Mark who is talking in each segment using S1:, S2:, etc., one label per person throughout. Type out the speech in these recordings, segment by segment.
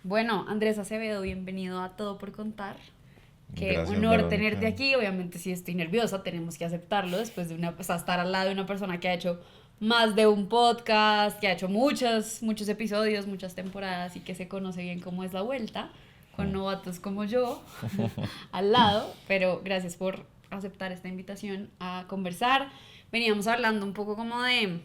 S1: Bueno, Andrés Acevedo, bienvenido a Todo por Contar. Qué
S2: Gracias,
S1: honor tenerte
S2: Verónica.
S1: aquí. Obviamente, si estoy nerviosa, tenemos que aceptarlo después de estar al lado de una persona que ha hecho más de un podcast, que ha hecho muchos episodios, muchas temporadas y que se conoce bien cómo es la vuelta, con novatos como yo al lado. Pero gracias por aceptar esta invitación a conversar. Veníamos hablando un poco como de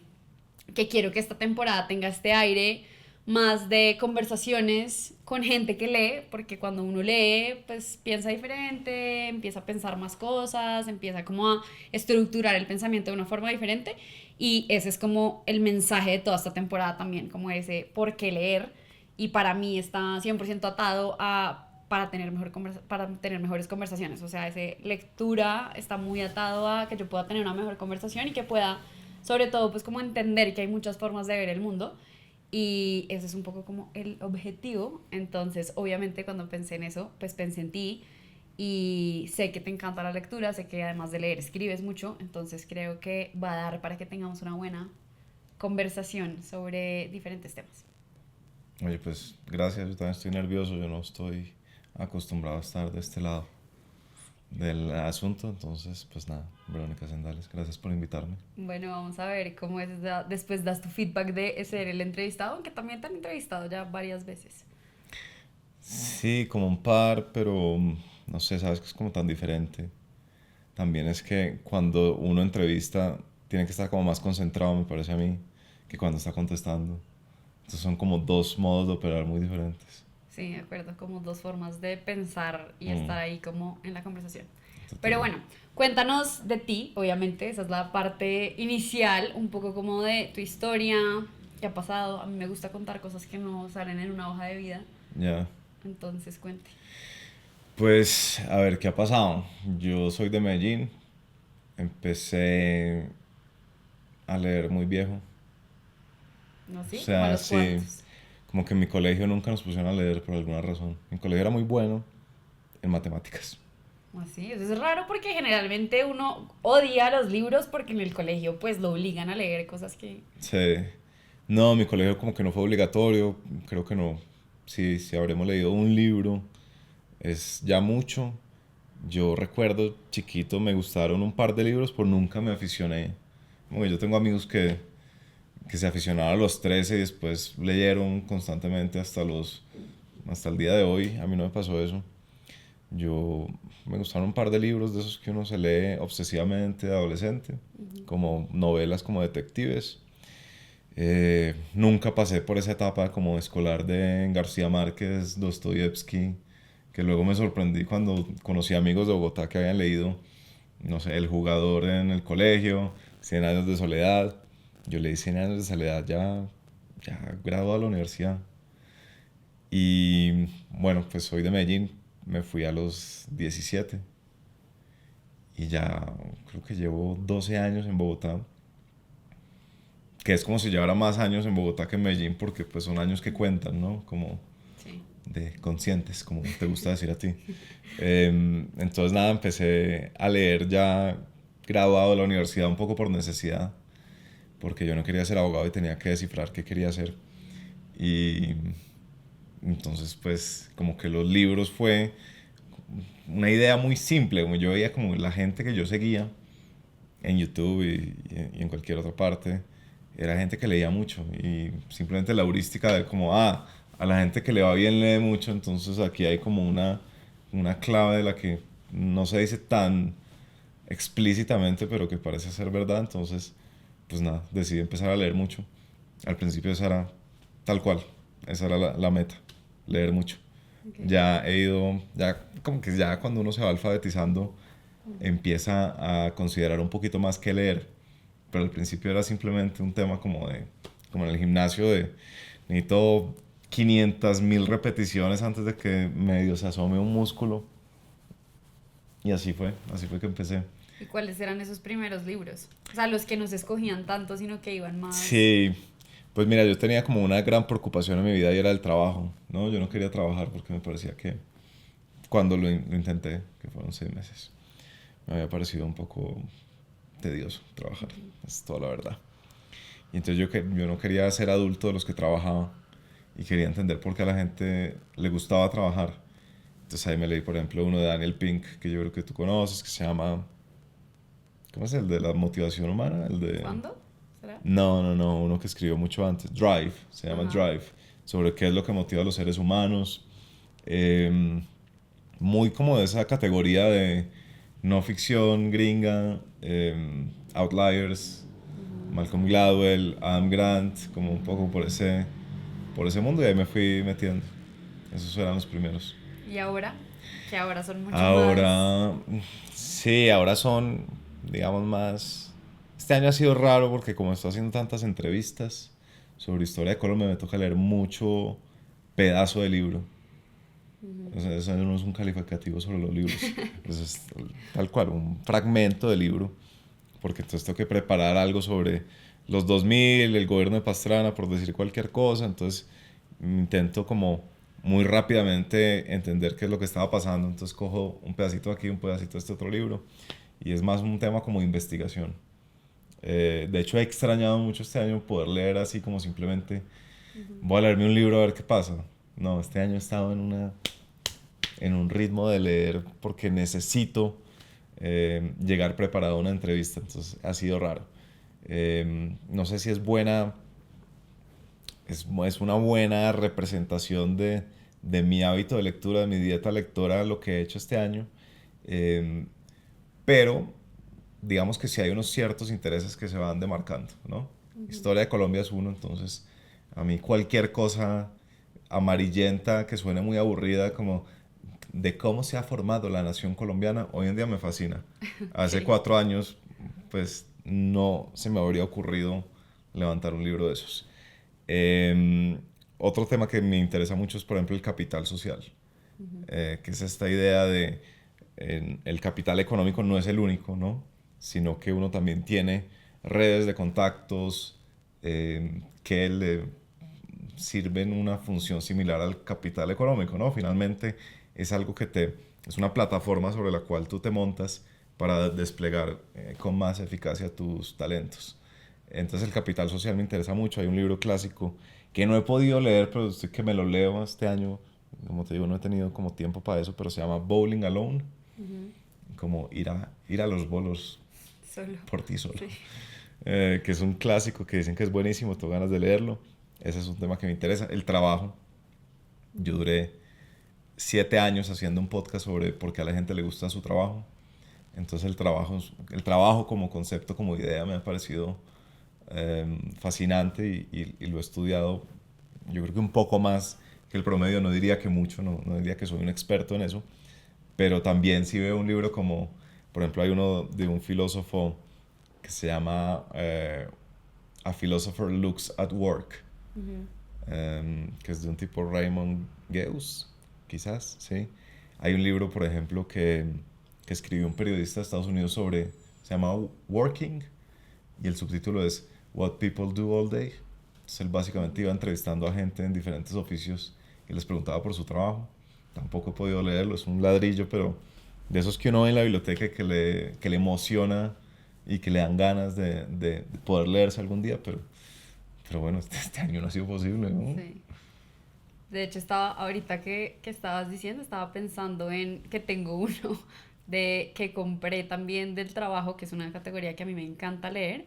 S1: que quiero que esta temporada tenga este aire más de conversaciones con gente que lee, porque cuando uno lee, pues piensa diferente, empieza a pensar más cosas, empieza como a estructurar el pensamiento de una forma diferente, y ese es como el mensaje de toda esta temporada también, como ese por qué leer, y para mí está 100% atado a para tener mejores conversaciones. O sea, esa lectura está muy atado a que yo pueda tener una mejor conversación y que pueda, sobre todo, pues como entender que hay muchas formas de ver el mundo, y ese es un poco como el objetivo. Entonces, obviamente, cuando pensé en eso, pues pensé en ti, y sé que te encanta la lectura, sé que además de leer escribes mucho, entonces creo que va a dar para que tengamos una buena conversación sobre diferentes temas.
S2: Oye, pues gracias, yo también estoy nervioso, yo no estoy acostumbrado a estar de este lado del asunto, entonces pues nada, Verónica Sendales, gracias por invitarme.
S1: Bueno, vamos a ver cómo es, después das tu feedback de ser el entrevistado, aunque también te han entrevistado ya varias veces.
S2: Sí, como un par, pero no sé, sabes que es como tan diferente. También es que cuando uno entrevista tiene que estar como más concentrado, me parece a mí, que cuando está contestando. Entonces son como dos modos de operar muy diferentes.
S1: Sí, de acuerdo, como dos formas de pensar y
S2: Mm,
S1: estar ahí como en la conversación. Pero
S2: total.
S1: bueno, cuéntanos de ti, obviamente, esa es la parte inicial, un poco como de tu historia, qué ha pasado. A mí me gusta contar cosas que no salen en una hoja de vida,
S2: Ya.
S1: entonces cuente.
S2: Pues a ver, ¿qué ha pasado? Yo soy de Medellín, empecé a leer muy viejo.
S1: ¿No?
S2: O
S1: ¿Sí? Como a
S2: sea,
S1: los
S2: sí,
S1: cuantos.
S2: como que en mi colegio nunca nos pusieron a leer por alguna razón. Mi colegio era muy bueno en matemáticas.
S1: Así, eso es raro porque generalmente uno odia los libros porque en el colegio pues lo obligan a leer cosas que...
S2: Sí. No, mi colegio como que no fue obligatorio, creo que no. Sí, si habremos leído un libro, es ya mucho. Yo recuerdo chiquito me gustaron un par de libros, pero nunca me aficioné. Como que yo tengo amigos que se aficionaron a los 13 y después leyeron constantemente hasta el día de hoy. A mí no me pasó eso. Yo me gustaron un par de libros de esos que uno se lee obsesivamente de adolescente, como novelas como detectives. Nunca pasé por esa etapa como escolar de García Márquez, Dostoyevsky, que luego me sorprendí cuando conocí amigos de Bogotá que habían leído, no sé, El jugador en el colegio, Cien años de soledad. Yo leí Cien años de soledad ya graduado de la universidad. Y bueno, pues soy de Medellín, me fui a los 17 y ya creo que llevo 12 años en Bogotá, que es como si llevara más años en Bogotá que en Medellín porque pues son años que cuentan, ¿no? Como
S1: Sí.
S2: de conscientes, como te gusta decir a ti. Entonces nada, empecé a leer ya graduado de la universidad un poco por necesidad, porque yo no quería ser abogado y tenía que descifrar qué quería hacer. Y entonces pues como que los libros fue una idea muy simple, como yo veía como la gente que yo seguía en YouTube y en cualquier otra parte, era gente que leía mucho y simplemente la heurística de como, a la gente que le va bien lee mucho, entonces aquí hay como una clave de la que no se dice tan explícitamente, pero que parece ser verdad, entonces, pues nada, decidí empezar a leer mucho. Al principio esa era tal cual, esa era la meta, leer mucho.
S1: Okay.
S2: Ya he ido, ya como que ya cuando uno se va alfabetizando, empieza a considerar un poquito más que leer. Pero al principio era simplemente un tema como en el gimnasio de necesito 500.000 repeticiones antes de que medio se asome un músculo. Y así fue que empecé.
S1: ¿Y cuáles eran esos primeros libros? O sea, los que no se escogían tanto, sino que iban más...
S2: Sí, pues mira, yo tenía como una gran preocupación en mi vida y era el trabajo, ¿no? Yo no quería trabajar porque me parecía que cuando lo intenté, que fueron 6 meses, me había parecido un poco tedioso trabajar, es toda la verdad. Y entonces yo no quería ser adulto de los que trabajaba y quería entender por qué a la gente le gustaba trabajar. Entonces ahí me leí, por ejemplo, uno de Daniel Pink, que yo creo que tú conoces, que se llama, ¿cómo es? El de la motivación humana, el de...
S1: ¿Cuándo? ¿Será?
S2: No, uno que escribió mucho antes, Drive, se llama
S1: Ajá.
S2: Drive, sobre qué es lo que motiva a los seres humanos. Eh, Muy como de esa categoría de no ficción gringa, Outliers, Malcolm Gladwell, Adam Grant, como un poco por ese mundo y ahí me fui metiendo. Esos eran los primeros.
S1: ¿Y ahora? Que ahora son mucho más...
S2: Ahora, sí, ahora son, digamos, más... Este año ha sido raro porque como estoy haciendo tantas entrevistas sobre historia de Colombia, me toca leer mucho pedazo de libro. O sea, eso no es un calificativo sobre los libros. Eso es tal cual, un fragmento de libro. Porque entonces tengo que preparar algo sobre los 2000, el gobierno de Pastrana, por decir cualquier cosa. Entonces intento como muy rápidamente entender qué es lo que estaba pasando. Entonces cojo un pedacito aquí, un pedacito de este otro libro. Y es más un tema como de investigación. De hecho, he extrañado mucho este año poder leer así como simplemente voy a leerme un libro a ver qué pasa. No, este año he estado en un ritmo de leer porque necesito llegar preparado a una entrevista, entonces ha sido raro. No sé si es buena, es una buena representación de mi hábito de lectura, de mi dieta lectora, lo que he hecho este año, eh, pero digamos que sí hay unos ciertos intereses que se van demarcando, ¿no? Historia de Colombia es uno, entonces a mí cualquier cosa amarillenta que suene muy aburrida, como de cómo se ha formado la nación colombiana, hoy en día me fascina. Hace
S1: Ok.
S2: 4 años, pues no se me habría ocurrido levantar un libro de esos. Eh, Otro tema que me interesa mucho es, por ejemplo, el capital social, que es esta idea de el capital económico no es el único, ¿no? Sino que uno también tiene redes de contactos que le sirven una función similar al capital económico, ¿no? Finalmente es algo es una plataforma sobre la cual tú te montas para desplegar con más eficacia tus talentos. Entonces el capital social me interesa mucho. Hay un libro clásico que no he podido leer, pero estoy que me lo leo este año. Como te digo, no he tenido como tiempo para eso, pero se llama Bowling Alone, como ir a los bolos
S1: Solo.
S2: por ti solo.
S1: Sí.
S2: Que es un clásico que dicen que es buenísimo, tengo ganas de leerlo. Ese es un tema que me interesa. El trabajo. Yo duré 7 años haciendo un podcast sobre por qué a la gente le gusta su trabajo. Entonces el trabajo como concepto, como idea, me ha parecido fascinante y lo he estudiado, yo creo que un poco más que el promedio, no diría que mucho, no diría que soy un experto en eso, pero también si veo un libro como, por ejemplo, hay uno de un filósofo que se llama A Philosopher Looks at Work, que es de un tipo Raymond Geuss, quizás, ¿sí? Hay un libro, por ejemplo, que escribió un periodista de Estados Unidos se llama Working, y el subtítulo es What People Do All Day. Entonces él básicamente iba entrevistando a gente en diferentes oficios y les preguntaba por su trabajo. Tampoco he podido leerlo, es un ladrillo, pero de esos que uno ve en la biblioteca que le emociona y que le dan ganas de poder leerse algún día, pero bueno, este año no ha sido posible, ¿no?
S1: Sí. De hecho, estaba, ahorita que estabas diciendo, estaba pensando en que tengo uno de que compré también del trabajo, que es una categoría que a mí me encanta leer.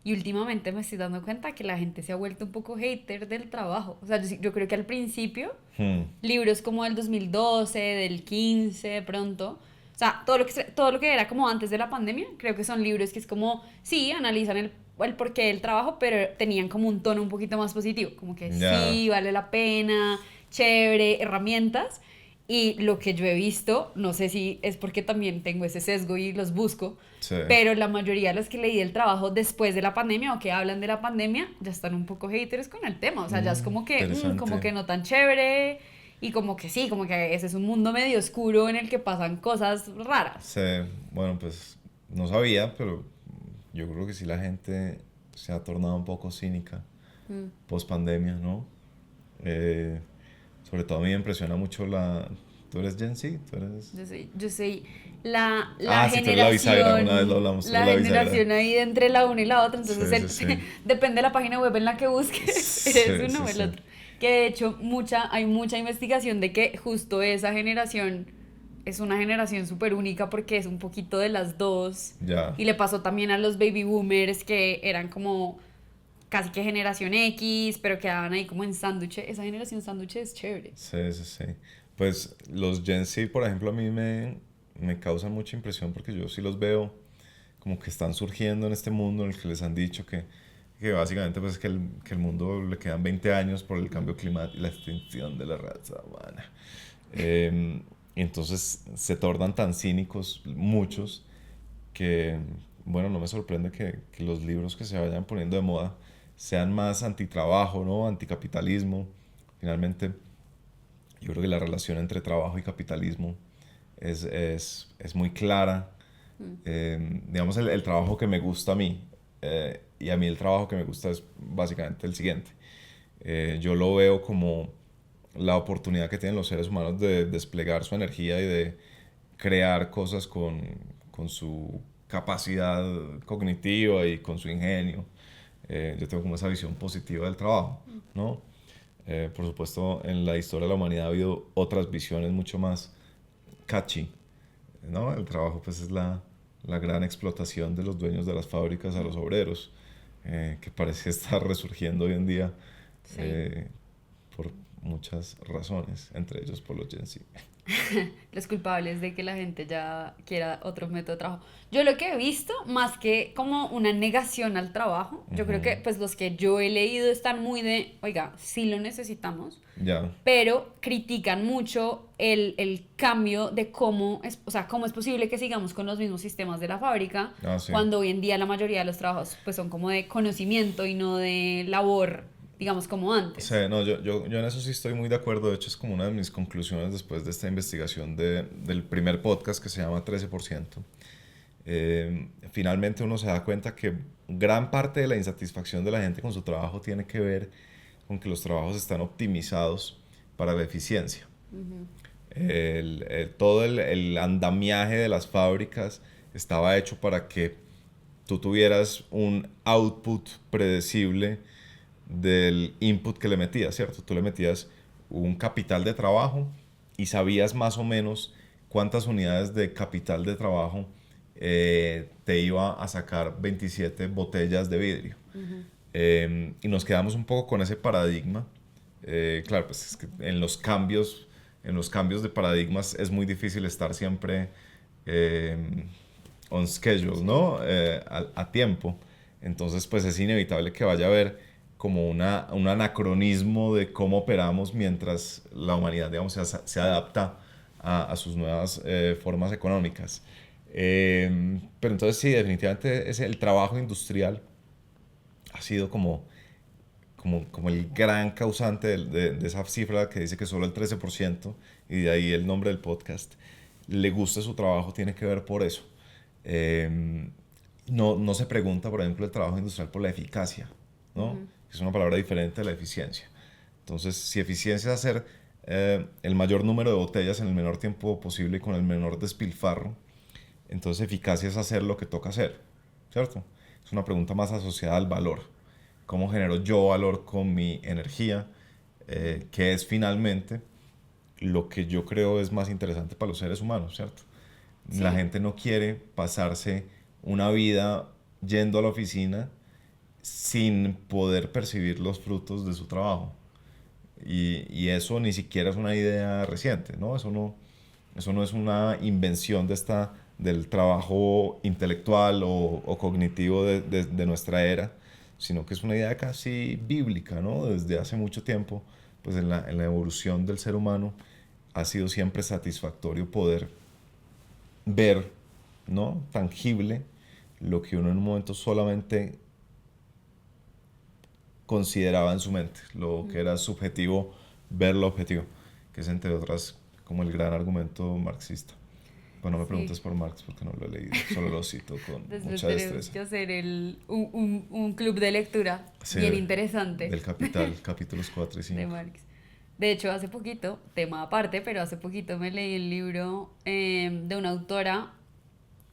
S1: Y últimamente me estoy dando cuenta que la gente se ha vuelto un poco hater del trabajo. O sea, yo creo que al principio,
S2: Hmm,
S1: libros como del 2012, del 15, de pronto. O sea, todo lo que era como antes de la pandemia, creo que son libros que es como, sí, analizan el porqué del trabajo, pero tenían como un tono un poquito más positivo. Como que
S2: ya,
S1: sí, vale la pena, chévere, herramientas. Y lo que yo he visto, no sé si es porque también tengo ese sesgo y los busco,
S2: sí.
S1: pero la mayoría de los que leí del trabajo después de la pandemia o que hablan de la pandemia ya están un poco haters con el tema. O sea, ya es como
S2: Interesante.
S1: que no tan chévere y como que sí, como que ese es un mundo medio oscuro en el que pasan cosas raras.
S2: Sí, bueno, pues no sabía, pero yo creo que sí la gente se ha tornado un poco cínica post pandemia, ¿no? Eh, Sobre todo a mí me impresiona mucho la... ¿Tú eres Gen Z? ¿Tú eres...?
S1: Yo soy la
S2: Ah, sí, tú eres la bisagra, una vez lo hablamos, tú eres
S1: la
S2: la bisagra.
S1: generación ahí de entre la una y la otra, entonces
S2: Sí, sí, sí.
S1: depende de la página web en la que busques,
S2: Sí,
S1: eres uno
S2: sí,
S1: o el
S2: sí.
S1: otro. Que de hecho hay mucha investigación de que justo esa generación es una generación súper única porque es un poquito de las dos.
S2: Ya.
S1: Y le pasó también a los baby boomers que eran como casi que generación X, pero quedaban ahí como en sándwich. Esa generación sándwich es chévere.
S2: Sí, sí, sí. Pues los Gen Z, por ejemplo, a mí me causan mucha impresión porque yo sí los veo como que están surgiendo en este mundo en el que les han dicho que básicamente pues que el mundo le quedan 20 años por el cambio climático y la extinción de la raza humana. Y entonces se tornan tan cínicos muchos que, bueno, no me sorprende que los libros que se vayan poniendo de moda sean más antitrabajo, ¿no? Anticapitalismo. Finalmente, yo creo que la relación entre trabajo y capitalismo es muy clara. Digamos, el trabajo que me gusta a mí, y a mí el trabajo que me gusta es básicamente el siguiente. Yo lo veo como la oportunidad que tienen los seres humanos de desplegar su energía y de crear cosas con su capacidad cognitiva y con su ingenio. Yo tengo como esa visión positiva del trabajo, ¿no? Por supuesto, en la historia de la humanidad ha habido otras visiones mucho más catchy, ¿no? El trabajo pues es la gran explotación de los dueños de las fábricas a los obreros, que parece estar resurgiendo hoy en día,
S1: Sí.
S2: por muchas razones, entre ellos por los Gen Z.
S1: Los culpables de que la gente ya quiera otro método de trabajo. Yo lo que he visto, más que como una negación al trabajo, yo creo que
S2: Ujú.
S1: pues los que yo he leído están muy de, oiga, sí lo necesitamos,
S2: Ya,
S1: pero critican mucho el cambio de cómo es, o sea, cómo es posible que sigamos con los mismos sistemas de la fábrica
S2: ah, sí.
S1: cuando hoy en día la mayoría de los trabajos pues son como de conocimiento y no de labor, digamos, como
S2: Sí,
S1: antes.
S2: no, yo en eso sí estoy muy de acuerdo. De hecho, es como una de mis conclusiones después de esta investigación del primer podcast que se llama 13%. Finalmente uno se da cuenta que gran parte de la insatisfacción de la gente con su trabajo tiene que ver con que los trabajos están optimizados para la eficiencia. Todo el andamiaje de las fábricas estaba hecho para que tú tuvieras un output predecible del input que le metías, ¿cierto? Tú le metías un capital de trabajo y sabías más o menos cuántas unidades de capital de trabajo te iba a sacar 27 botellas de vidrio. Y nos quedamos un poco con ese paradigma. Claro, pues es que en los cambios de paradigmas es muy difícil estar siempre eh, on schedule,
S1: Sí.
S2: ¿no? A tiempo. Entonces, pues es inevitable que vaya a haber como un anacronismo de cómo operamos mientras la humanidad, digamos, se adapta a sus nuevas formas económicas. Pero entonces sí, definitivamente el trabajo industrial ha sido como el gran causante de esa cifra que dice que solo el 13%, y de ahí el nombre del podcast, le gusta su trabajo, tiene que ver por eso. Eh, no se pregunta, por ejemplo, el trabajo industrial por la eficacia, ¿no? Es una palabra diferente a la eficiencia. Entonces, si eficiencia es hacer el mayor número de botellas en el menor tiempo posible y con el menor despilfarro, entonces eficacia es hacer lo que toca hacer, ¿cierto? Es una pregunta más asociada al valor. ¿Cómo genero yo valor con mi energía? Que es finalmente lo que yo creo es más interesante para los seres humanos, ¿cierto? La
S1: Sí.
S2: gente no quiere pasarse una vida yendo a la oficina sin poder percibir los frutos de su trabajo. Y eso ni siquiera es una idea reciente, ¿no? Eso no es una invención del trabajo intelectual o cognitivo de nuestra era, sino que es una idea casi bíblica, ¿no? Desde hace mucho tiempo, pues en la evolución del ser humano ha sido siempre satisfactorio poder ver, ¿no? Tangible lo que uno en un momento solamente consideraba en su mente, lo que era subjetivo, ver lo objetivo, que es entre otras como el gran argumento marxista. Bueno, no me
S1: Sí.
S2: preguntes por Marx porque no lo he leído, solo lo cito con
S1: Después
S2: mucha
S1: tenemos
S2: destreza.
S1: que hacer un club de lectura
S2: Sí,
S1: bien interesante
S2: del Capital, capítulos 4 y
S1: de
S2: 5.
S1: Marx. De hecho, hace poquito, tema aparte, pero hace poquito me leí el libro de una autora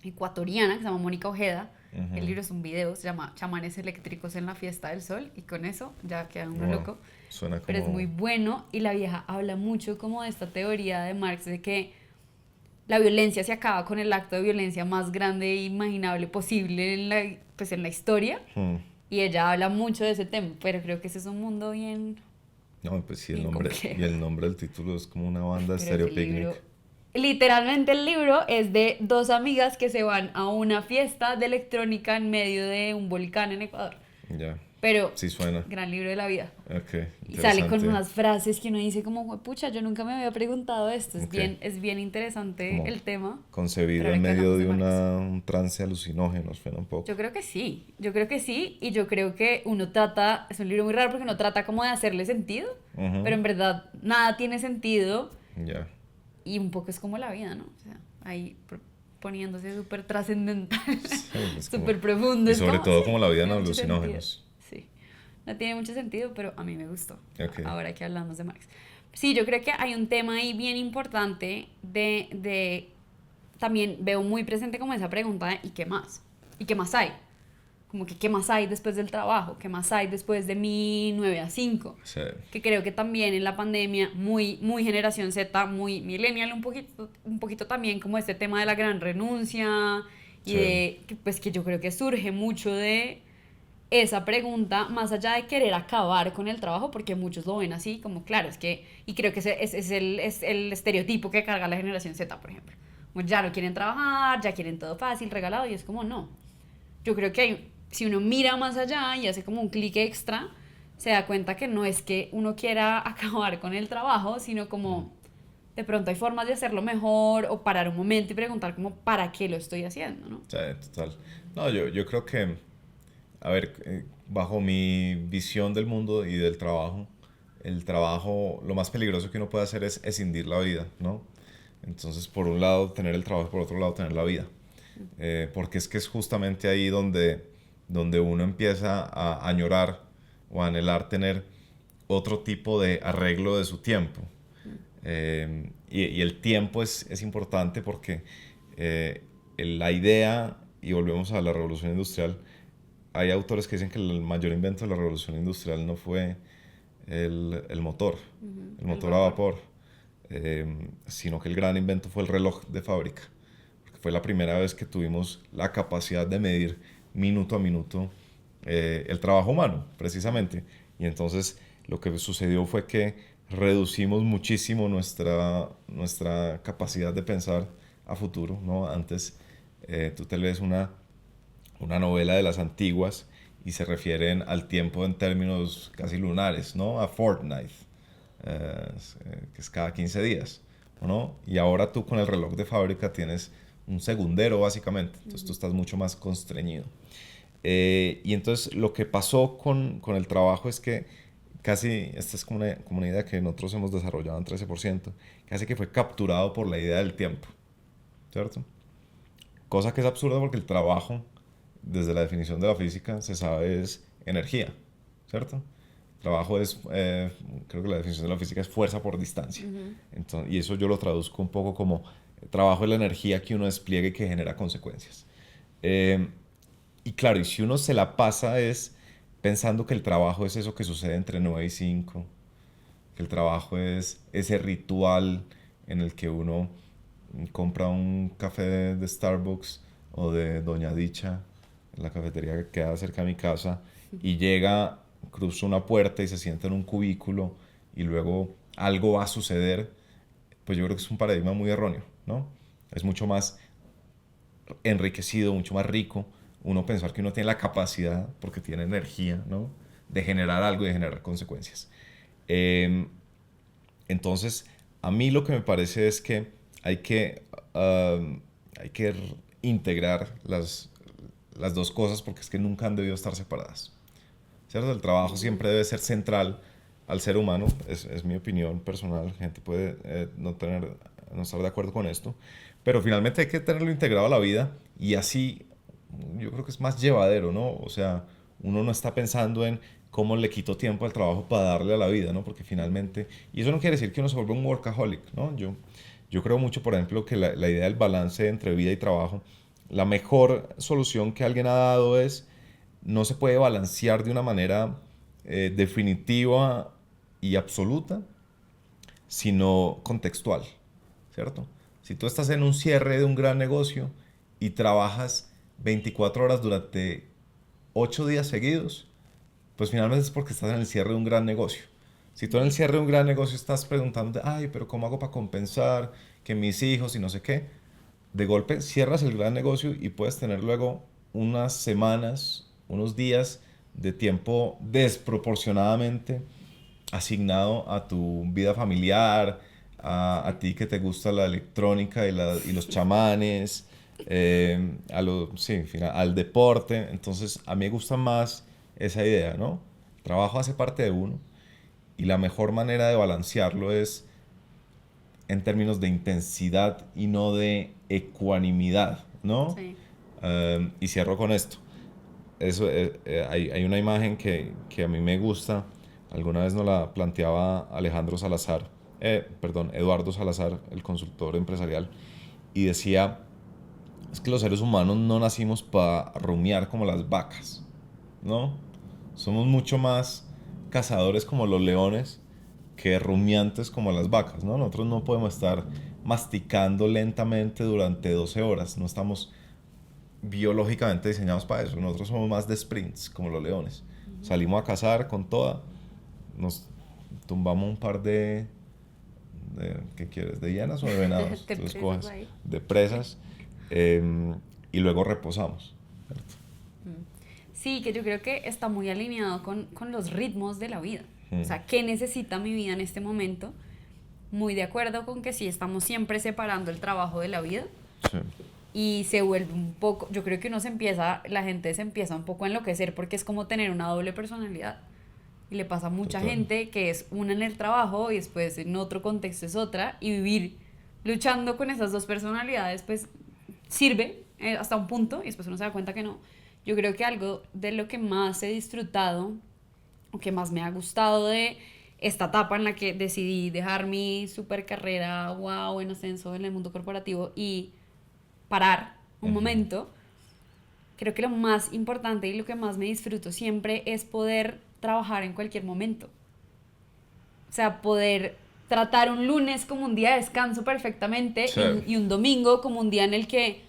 S1: ecuatoriana que se llama Mónica Ojeda, El libro es un video, se llama Chamanes eléctricos en la fiesta del sol, y con eso ya queda uno loco.
S2: Suena como...
S1: Pero es muy bueno, y la vieja habla mucho como de esta teoría de Marx de que la violencia se acaba con el acto de violencia más grande e imaginable posible pues en la historia. Y ella habla mucho de ese tema, pero creo que ese es un mundo bien...
S2: No, pues sí,
S1: complejo.
S2: y el nombre del título es como una banda de
S1: Pero
S2: Stereo Picnic.
S1: Literalmente el libro es de dos amigas que se van a una fiesta de electrónica en medio de un volcán en Ecuador.
S2: Ya,
S1: Pero,
S2: sí suena.
S1: gran libro de la vida.
S2: Ok,
S1: Y sale con
S2: interesante.
S1: unas frases que uno dice como, pucha, yo nunca me había preguntado esto.
S2: Ok.
S1: Es bien interesante
S2: Como
S1: el tema.
S2: concebido
S1: Pero
S2: en
S1: ahora que
S2: medio
S1: hablamos
S2: de
S1: Marx.
S2: un trance alucinógeno, suena un poco.
S1: Yo creo que sí, y yo creo que uno trata, es un libro muy raro porque uno trata como de hacerle sentido, pero en verdad nada tiene sentido.
S2: Ya.
S1: Y un poco es como la vida, ¿no? O sea, ahí poniéndose súper trascendental,
S2: Sí, es como...
S1: súper profundo.
S2: Y
S1: Es
S2: sobre
S1: como,
S2: todo
S1: sí,
S2: como la vida en
S1: tiene mucho sentido.
S2: alucinógenos.
S1: Sí, no tiene mucho sentido, pero a mí me gustó.
S2: Ok.
S1: Ahora que hablamos de Marx. Sí, yo creo que hay un tema ahí bien importante también veo muy presente como esa pregunta de ¿y qué más? ¿Y qué más hay? Como que ¿qué más hay después del trabajo? ¿Qué más hay después de mi 9 a 5?
S2: Sí.
S1: Que creo que también en la pandemia, muy generación Z, muy millennial, un poquito también como este tema de la gran renuncia y
S2: Sí.
S1: de, pues que yo creo que surge mucho de esa pregunta, más allá de querer acabar con el trabajo, porque muchos lo ven así, como claro, es que, y creo que es el estereotipo que carga la generación Z, por ejemplo. Como ya no quieren trabajar, ya quieren todo fácil, regalado, y es como no. Yo creo que si uno mira más allá y hace como un clic extra, se da cuenta que no es que uno quiera acabar con el trabajo, sino como de pronto hay formas de hacerlo mejor o parar un momento y preguntar como para qué lo estoy haciendo, ¿no?
S2: Sí, total. No, yo creo que, a ver, bajo mi visión del mundo y del trabajo, el trabajo, lo más peligroso que uno puede hacer es escindir la vida, ¿no? Entonces, por un lado, tener el trabajo, por otro lado, tener la vida. Porque es que es justamente ahí donde uno empieza a añorar o a anhelar tener otro tipo de arreglo de su tiempo. Y el tiempo es importante porque la idea, y volvemos a la revolución industrial, hay autores que dicen que el mayor invento de la revolución industrial no fue el motor, el motor a vapor, sino que el gran invento fue el reloj de fábrica, porque fue la primera vez que tuvimos la capacidad de medir minuto a minuto el trabajo humano, precisamente. Y entonces lo que sucedió fue que reducimos muchísimo nuestra capacidad de pensar a futuro, ¿no? Antes tú te lees una novela de las antiguas y se refieren al tiempo en términos casi lunares, ¿no? A fortnight, que es cada 15 días, ¿no? Y ahora tú con el reloj de fábrica tienes un segundero básicamente, entonces tú estás mucho más constreñido. Y entonces lo que pasó con el trabajo es que casi, esta es como una idea que nosotros hemos desarrollado en 13%, casi que fue capturado por la idea del tiempo, ¿cierto? Cosa que es absurda porque el trabajo, desde la definición de la física, se sabe es energía, ¿cierto? Trabajo es, creo que la definición de la física es fuerza por distancia. Entonces, y eso yo lo traduzco un poco como trabajo es la energía que uno despliega y que genera consecuencias. Y claro, y si uno se la pasa es pensando que el trabajo es eso que sucede entre 9 y 5, que el trabajo es ese ritual en el que uno compra un café de Starbucks o de Doña Dicha, en la cafetería que queda cerca de mi casa, y llega, cruza una puerta y se sienta en un cubículo y luego algo va a suceder, pues yo creo que es un paradigma muy erróneo, ¿no? Es mucho más enriquecido, mucho más rico uno pensar que uno tiene la capacidad, porque tiene energía, ¿no? De generar algo y de generar consecuencias. Entonces, a mí lo que me parece es que hay que, hay que integrar las dos cosas porque es que nunca han debido estar separadas, ¿cierto? El trabajo siempre debe ser central al ser humano, es mi opinión personal, gente puede no estar de acuerdo con esto, pero finalmente hay que tenerlo integrado a la vida y así yo creo que es más llevadero, ¿no? O sea, uno no está pensando en cómo le quito tiempo al trabajo para darle a la vida, ¿no? Porque finalmente, y eso no quiere decir que uno se vuelva un workaholic, ¿no? Yo creo mucho, por ejemplo, que la idea del balance entre vida y trabajo la mejor solución que alguien ha dado es, no se puede balancear de una manera definitiva y absoluta, sino contextual, ¿cierto? Si tú estás en un cierre de un gran negocio y trabajas 24 horas durante 8 días seguidos, pues finalmente es porque estás en el cierre de un gran negocio. Si tú en el cierre de un gran negocio estás preguntando, ay, pero ¿cómo hago para compensar que mis hijos y no sé qué? De golpe cierras el gran negocio y puedes tener luego unas semanas, unos días de tiempo desproporcionadamente asignado a tu vida familiar, a ti que te gusta la electrónica y los chamanes, sí, en fin, al deporte. Entonces, a mí me gusta más esa idea, ¿no? El trabajo hace parte de uno y la mejor manera de balancearlo es en términos de intensidad y no de ecuanimidad, ¿no?
S1: Sí.
S2: Y cierro con esto. Eso, hay una imagen que a mí me gusta, alguna vez nos la planteaba Alejandro Salazar, perdón, Eduardo Salazar, el consultor empresarial, y decía, es que los seres humanos no nacimos para rumiar como las vacas, ¿no? Somos mucho más cazadores como los leones que rumiantes como las vacas, ¿no? Nosotros no podemos estar masticando lentamente durante 12 horas, no estamos biológicamente diseñados para eso. Nosotros somos más de sprints, como los leones. Salimos a cazar con toda, nos tumbamos un par ¿qué quieres? ¿De hienas o de venados?
S1: Te
S2: Tú
S1: presas
S2: escoges.
S1: ahí.
S2: De presas. Y luego reposamos, ¿cierto?
S1: Sí, que yo creo que está muy alineado con los ritmos de la vida. O
S2: Mm.
S1: sea, ¿qué necesita mi vida en este momento? Muy de acuerdo con que sí estamos siempre separando el trabajo de la vida
S2: Sí.
S1: y se vuelve un poco, yo creo que la gente se empieza un poco a enloquecer porque es como tener una doble personalidad. Y le pasa a mucha
S2: Total.
S1: gente que es una en el trabajo y después en otro contexto es otra y vivir luchando con esas dos personalidades pues sirve hasta un punto y después uno se da cuenta que no. Yo creo que algo de lo que más he disfrutado o que más me ha gustado de esta etapa en la que decidí dejar mi super carrera, wow, en ascenso en el mundo corporativo y parar un
S2: Ujú.
S1: momento, creo que lo más importante y lo que más me disfruto siempre es poder trabajar en cualquier momento. O sea, poder tratar un lunes como un día de descanso perfectamente
S2: Sí.
S1: y un domingo como un día en el que,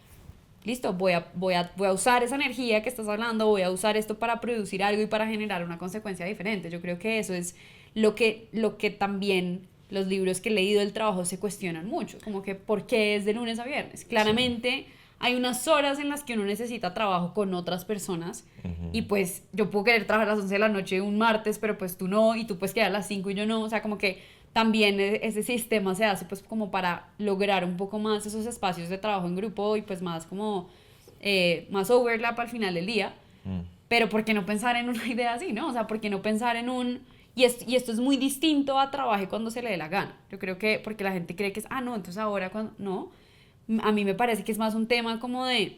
S1: listo, voy a usar esa energía que estás hablando, voy a usar esto para producir algo y para generar una consecuencia diferente. Yo creo que eso es lo que también los libros que he leído del trabajo se cuestionan mucho, como que ¿por qué es de lunes a viernes? Claramente hay unas horas en las que uno necesita trabajo con otras personas y pues yo puedo querer trabajar a las 11 de la noche un martes, pero pues tú no, y tú puedes quedar a las 5 y yo no, o sea, como que también ese sistema se hace pues como para lograr un poco más esos espacios de trabajo en grupo y pues más como más overlap al final del día,
S2: Mm.
S1: pero ¿por qué no pensar en una idea así, no? O sea, ¿por qué no pensar en un... Y esto es muy distinto a trabaje cuando se le dé la gana. Yo creo que porque la gente cree que es, no, entonces ahora cuando... No, a mí me parece que es más un tema como de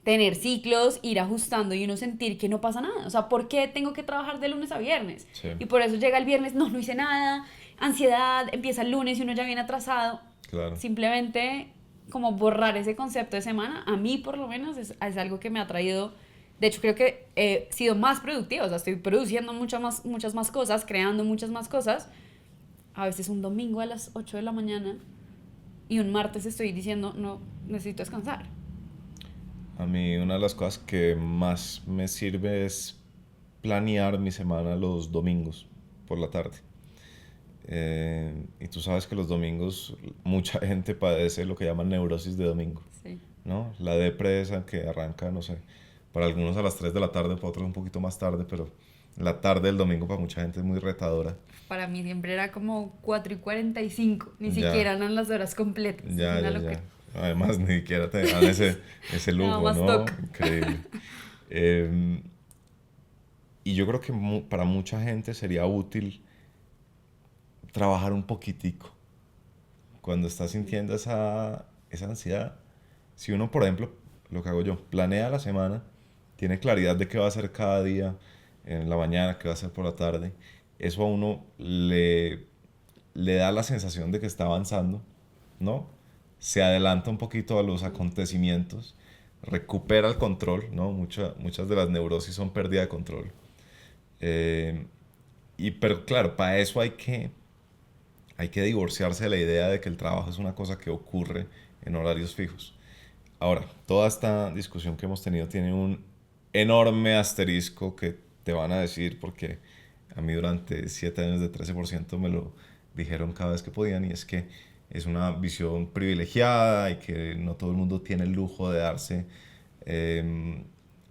S1: tener ciclos, ir ajustando y uno sentir que no pasa nada. O sea, ¿por qué tengo que trabajar de lunes a viernes?
S2: Sí.
S1: Y por eso llega el viernes, no hice nada, ansiedad, empieza el lunes y uno ya viene atrasado.
S2: Claro.
S1: Simplemente como borrar ese concepto de semana, a mí por lo menos es algo que me ha traído, de hecho creo que he sido más productiva, o sea, estoy produciendo muchas más cosas, creando muchas más cosas, a veces un domingo a las 8 de la mañana y un martes estoy diciendo, no, necesito descansar.
S2: A mí una de las cosas que más me sirve es planear mi semana los domingos por la tarde. Y tú sabes que los domingos mucha gente padece lo que llaman neurosis de domingo,
S1: Sí.
S2: ¿no? La depresa que arranca, no sé, para algunos a las 3 de la tarde, para otros un poquito más tarde, pero la tarde del domingo para mucha gente es muy retadora.
S1: Para mí siempre era como 4:45, ni
S2: Ya,
S1: siquiera eran las horas completas, es
S2: ya,
S1: una
S2: ya,
S1: locura.
S2: ya. Además, ni siquiera te dan ese
S1: Nada
S2: lujo,
S1: más
S2: ¿no?
S1: toca.
S2: Increíble. Em, y yo creo que para mucha gente sería útil trabajar un poquitico cuando estás sintiendo esa ansiedad. Si uno, por ejemplo, lo que hago yo, planea la semana, tiene claridad de qué va a hacer cada día, en la mañana, qué va a hacer por la tarde, eso a uno le da la sensación de que está avanzando, ¿no? Se adelanta un poquito a los acontecimientos, recupera el control, ¿no? Muchas de las neurosis son pérdida de control. Eh, pero claro, para eso hay que divorciarse de la idea de que el trabajo es una cosa que ocurre en horarios fijos. Ahora, toda esta discusión que hemos tenido tiene un enorme asterisco que te van a decir, porque a mí durante 7 años de 13% me lo dijeron cada vez que podían, y es que es una visión privilegiada y que no todo el mundo tiene el lujo de darse eh,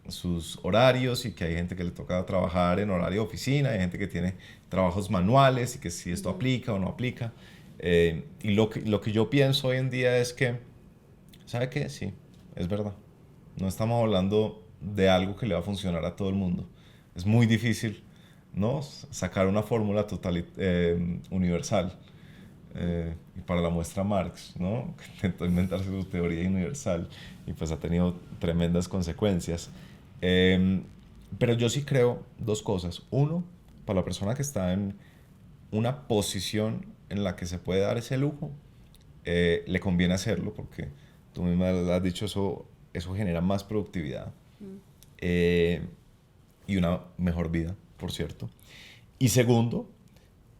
S2: sus horarios, y que hay gente que le toca trabajar en horario de oficina, hay gente que tiene trabajos manuales y que si esto aplica o no aplica. Y lo que yo pienso hoy en día es que, ¿sabe qué? Sí, es verdad. No estamos hablando de algo que le va a funcionar a todo el mundo. Es muy difícil, ¿no? Sacar una fórmula universal. Y para la muestra Marx, ¿no? Que intentó inventarse su teoría universal y pues ha tenido tremendas consecuencias. Eh, pero yo sí creo dos cosas. Uno, para la persona que está en una posición en la que se puede dar ese lujo, le conviene hacerlo porque tú misma lo has dicho, eso genera más productividad eh, y una mejor vida, por cierto. Y segundo,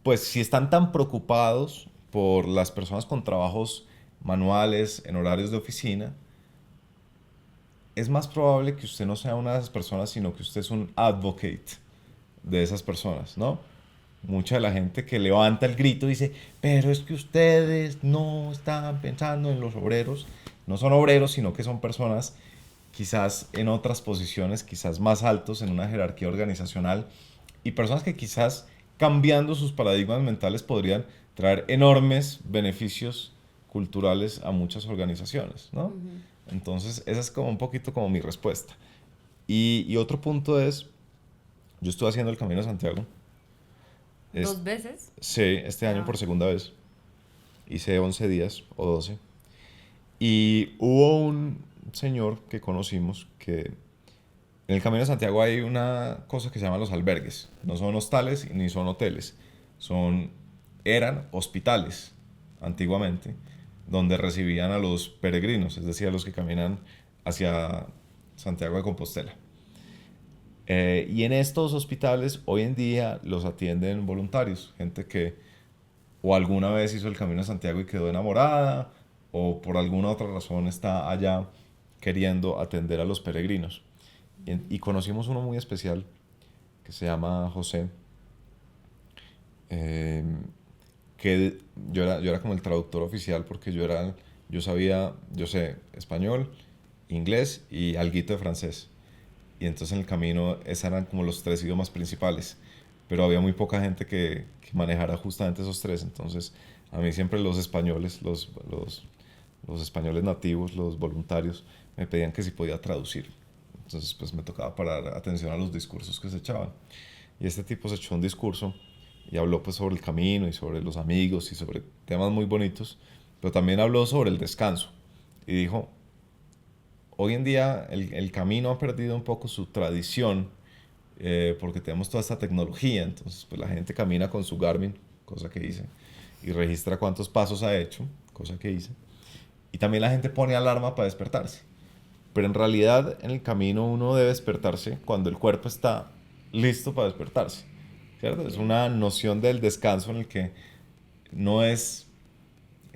S2: pues si están tan preocupados por las personas con trabajos manuales en horarios de oficina, es más probable que usted no sea una de esas personas, sino que usted es un advocate de esas personas, ¿no? Mucha de la gente que levanta el grito dice, pero es que ustedes no están pensando en los obreros. No son obreros, sino que son personas quizás en otras posiciones, quizás más altos en una jerarquía organizacional, y personas que quizás cambiando sus paradigmas mentales podrían traer enormes beneficios culturales a muchas organizaciones, ¿no? Entonces, esa es como un poquito como mi respuesta. Y otro punto es, yo estoy haciendo el Camino de Santiago. Es,
S1: 2 veces.
S2: sí, este año
S1: Wow.
S2: por segunda vez. Hice 11 días o 12. Y hubo un señor que conocimos que en el Camino de Santiago hay una cosa que se llama los albergues. No son hostales ni son hoteles. Son, eran hospitales antiguamente, donde recibían a los peregrinos, es decir, a los que caminan hacia Santiago de Compostela. Y en estos hospitales hoy en día los atienden voluntarios, gente que o alguna vez hizo el Camino de Santiago y quedó enamorada, o por alguna otra razón está allá queriendo atender a los peregrinos. Y conocimos uno muy especial que se llama José, eh, que yo era como el traductor oficial porque yo sé español, inglés y alguito de francés. Y entonces en el camino esos eran como los 3 idiomas principales, pero había muy poca gente que manejara justamente esos tres. Entonces a mí siempre los españoles, los españoles nativos, los voluntarios, me pedían que si podía traducir. Entonces pues me tocaba parar atención a los discursos que se echaban. Y este tipo se echó un discurso y habló pues sobre el camino y sobre los amigos y sobre temas muy bonitos, pero también habló sobre el descanso. Y dijo, hoy en día el camino ha perdido un poco su tradición porque tenemos toda esta tecnología. Entonces pues la gente camina con su Garmin, cosa que hice, y registra cuántos pasos ha hecho, cosa que hice. Y también la gente pone alarma para despertarse. Pero en realidad en el camino uno debe despertarse cuando el cuerpo está listo para despertarse, ¿cierto? Es una noción del descanso en el que no es,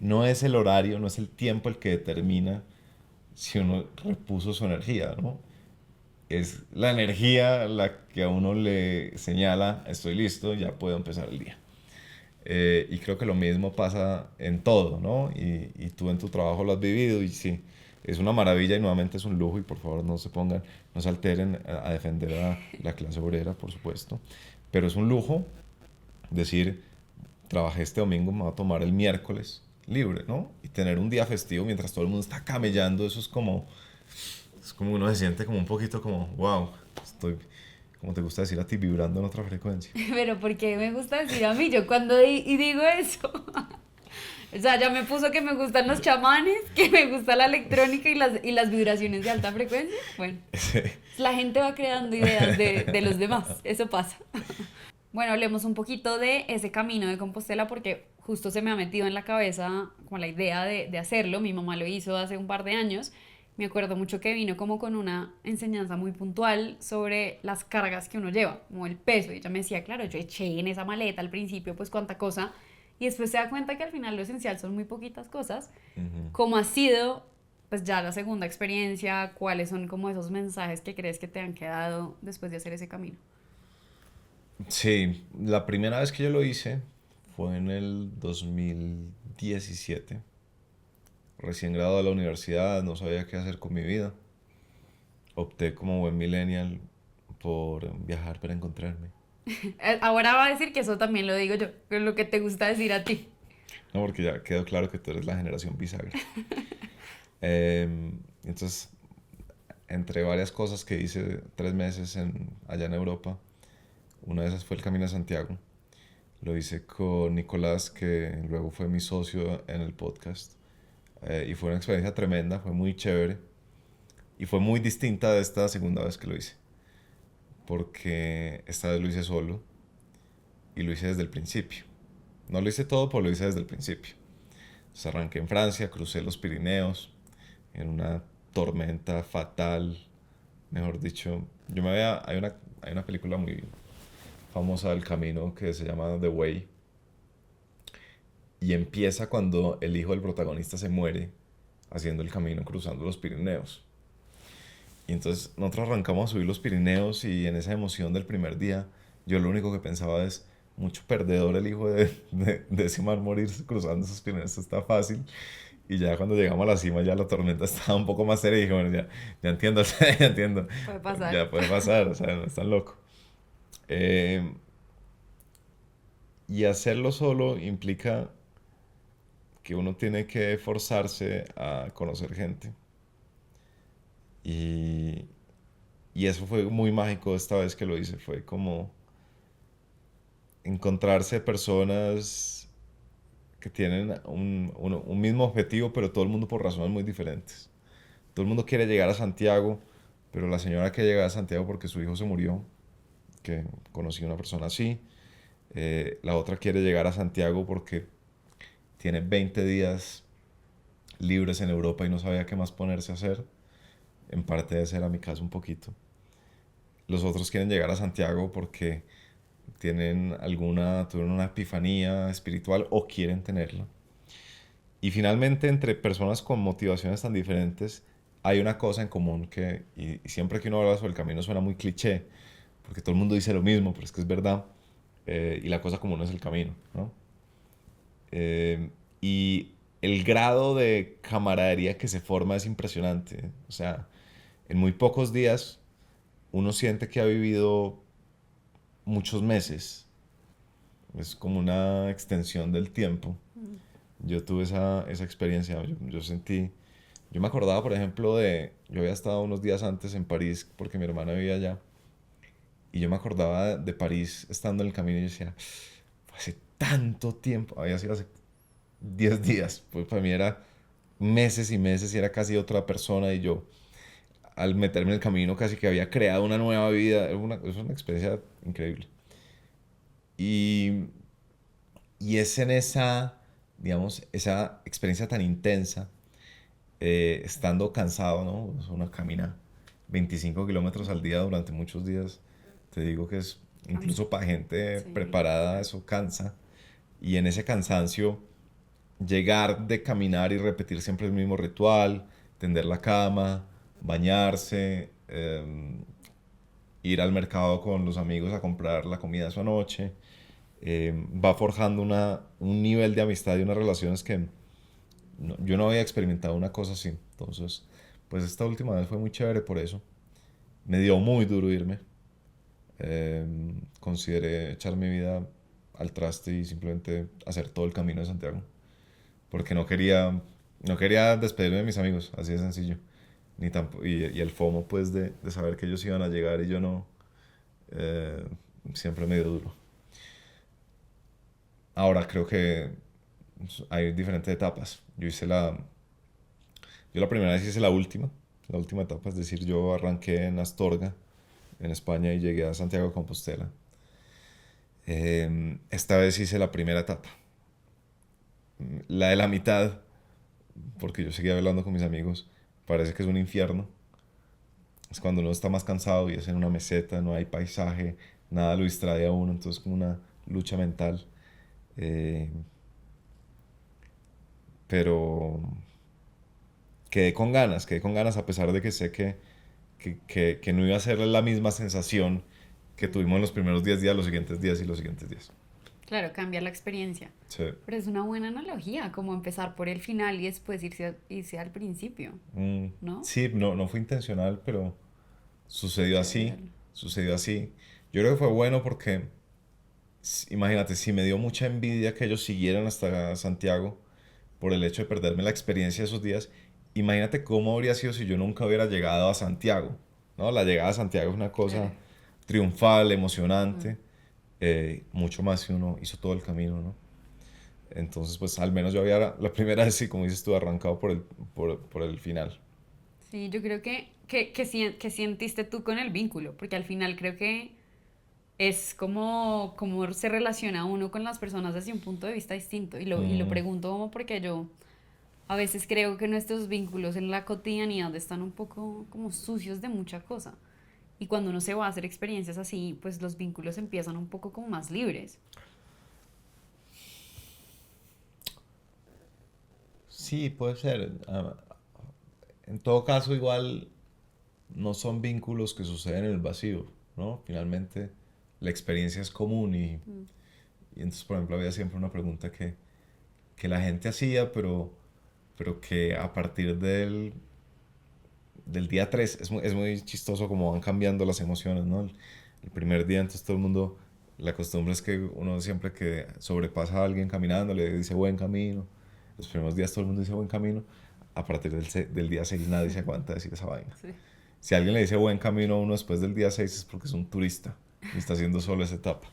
S2: no es el horario, no es el tiempo el que determina si uno repuso su energía, ¿no? Es la energía la que a uno le señala, estoy listo, ya puedo empezar el día. Y creo que lo mismo pasa en todo, ¿no? Y tú en tu trabajo lo has vivido y sí, es una maravilla y nuevamente es un lujo y por favor no se pongan, no se alteren a defender a la clase obrera, por supuesto, pero es un lujo decir, trabajé este domingo, me voy a tomar el miércoles libre, ¿no? Y tener un día festivo mientras todo el mundo está camellando, eso es como uno se siente como un poquito como, wow, estoy, como te gusta decir a ti, vibrando en otra frecuencia.
S1: Pero porque me gusta decir a mí, yo cuando y digo eso, o sea, ya me puso que me gustan los chamanes, que me gusta la electrónica y las vibraciones de alta frecuencia. Bueno,
S2: Sí.
S1: la gente va creando ideas de los demás, eso pasa. Bueno, hablemos un poquito de ese camino de Compostela porque justo se me ha metido en la cabeza como la idea de hacerlo. Mi mamá lo hizo hace un par de años me acuerdo mucho que vino como con una enseñanza muy puntual sobre las cargas que uno lleva, como el peso. Y ella me decía, claro, yo eché en esa maleta al principio pues cuánta cosa, y después se da cuenta que al final lo esencial son muy poquitas cosas.
S2: Ujú.
S1: ¿Cómo ha sido pues ya la segunda experiencia? ¿Cuáles son como esos mensajes que crees que te han quedado después de hacer ese camino?
S2: Sí, la primera vez que yo lo hice fue en el 2017. Recién graduado de la universidad, no sabía qué hacer con mi vida. Opté como buen millennial por viajar para encontrarme.
S1: Ahora va a decir que eso también lo digo yo, que es lo que te gusta decir a ti.
S2: No, porque ya quedó claro que tú eres la generación bisagra. Entonces, entre varias cosas que hice 3 meses allá en Europa, una de esas fue el Camino de Santiago. Lo hice con Nicolás, que luego fue mi socio en el podcast. Y fue una experiencia tremenda, fue muy chévere. Y fue muy distinta de esta segunda vez que lo hice. Porque esta vez lo hice solo y lo hice desde el principio. No lo hice todo, pero lo hice desde el principio. Entonces arranqué en Francia, crucé los Pirineos en una tormenta fatal. Mejor dicho, hay una película muy famosa del camino que se llama The Way. Y empieza cuando el hijo del protagonista se muere haciendo el camino cruzando los Pirineos. Y entonces nosotros arrancamos a subir los Pirineos y en esa emoción del primer día, yo lo único que pensaba es, mucho perdedor el hijo de ese man morir cruzando esos Pirineos, esto está fácil. Y ya cuando llegamos a la cima ya la tormenta estaba un poco más seria y dije, bueno, ya entiendo, ya entiendo,
S1: Puede pasar.
S2: ya puede pasar, o sea, no es tan loco. Eh, y hacerlo solo implica que uno tiene que forzarse a conocer gente. Y, y eso fue muy mágico esta vez que lo hice. Fue como encontrarse personas que tienen un mismo objetivo, pero todo el mundo por razones muy diferentes. Todo el mundo quiere llegar a Santiago, pero la señora que llega a Santiago porque su hijo se murió, que conocí una persona así. La otra quiere llegar a Santiago porque tiene 20 días libres en Europa y no sabía qué más ponerse a hacer. En parte ese era mi caso un poquito. Los otros quieren llegar a Santiago porque tuvieron una epifanía espiritual o quieren tenerla. Y finalmente, entre personas con motivaciones tan diferentes, hay una cosa en común y siempre que uno habla sobre el camino suena muy cliché, porque todo el mundo dice lo mismo, pero es que es verdad. Y la cosa común es el camino, ¿no? Y el grado de camaradería que se forma es impresionante. O sea, en muy pocos días uno siente que ha vivido muchos meses. Es como una extensión del tiempo. Yo tuve esa experiencia. Yo me acordaba, por ejemplo, yo había estado unos días antes en París porque mi hermana vivía allá. Y yo me acordaba de París estando en el camino y yo decía, "Fue hace tanto tiempo, había sido hace 10 días, pues para mí era meses y meses y era casi otra persona y yo al meterme en el camino casi que había creado una nueva vida, es una experiencia increíble. Y, y es en digamos, esa experiencia tan intensa, estando cansado, ¿no? Uno camina 25 kilómetros al día durante muchos días. Te digo que es,
S1: Cansa.
S2: incluso para gente
S1: Sí.
S2: preparada, eso cansa. Y en ese cansancio, llegar de caminar y repetir siempre el mismo ritual, tender la cama, bañarse, ir al mercado con los amigos a comprar la comida de su noche, va forjando un nivel de amistad y unas relaciones que yo no había experimentado una cosa así. Entonces, pues esta última vez fue muy chévere por eso. Me dio muy duro irme. Consideré echar mi vida al traste y simplemente hacer todo el camino de Santiago. Porque no quería despedirme de mis amigos, así de sencillo. Y el FOMO, pues, de saber que ellos iban a llegar y yo no, eh, siempre me dio duro. Ahora creo que hay diferentes etapas. Yo la primera vez hice la última etapa, es decir, yo arranqué en Astorga, en España, y llegué a Santiago de Compostela. Esta vez hice la primera etapa, la de la mitad, porque yo seguía hablando con mis amigos, parece que es un infierno. Es cuando uno está más cansado y es en una meseta, no hay paisaje, nada lo distrae a uno, entonces como una lucha mental. Eh, pero quedé con ganas a pesar de que sé que no iba a ser la misma sensación que tuvimos en los primeros 10 días, los siguientes días y los siguientes días.
S1: Claro, cambia la experiencia.
S2: Sí.
S1: Pero es una buena analogía, como empezar por el final y después irse al principio, ¿no?
S2: Sí, no, no fue intencional, pero sucedió
S1: Chévere.
S2: así, sucedió así. Yo creo que fue bueno porque, imagínate, si me dio mucha envidia que ellos siguieran hasta Santiago por el hecho de perderme la experiencia de esos días, imagínate cómo habría sido si yo nunca hubiera llegado a Santiago, ¿no? La llegada a Santiago es una
S1: Claro.
S2: cosa triunfal, emocionante, mucho más si uno hizo todo el camino, ¿no? Entonces, pues al menos yo había, la primera vez, sí, como dices tú, arrancado por el final.
S1: Sí, yo creo que sientiste tú con el vínculo, porque al final creo que es como se relaciona uno con las personas desde un punto de vista distinto. Y lo
S2: Mm,
S1: pregunto como porque yo a veces creo que nuestros vínculos en la cotidianidad están un poco como sucios de mucha cosa. Y cuando uno se va a hacer experiencias así, pues los vínculos empiezan un poco como más libres.
S2: sí, puede ser. En todo caso, igual no son vínculos que suceden en el vacío, ¿no? Finalmente, la experiencia es común y entonces, por ejemplo, había siempre una pregunta que la gente hacía, pero que a partir del día 3 es muy chistoso cómo van cambiando las emociones, ¿no? El primer día, entonces todo el mundo, la costumbre es que uno siempre que sobrepasa a alguien caminando le dice buen camino. Los primeros días todo el mundo dice buen camino. A partir del día 6 nadie se aguanta decir esa vaina.
S1: Sí.
S2: Si alguien le dice buen camino a uno después del día 6 es porque es un turista y está haciendo solo esa etapa.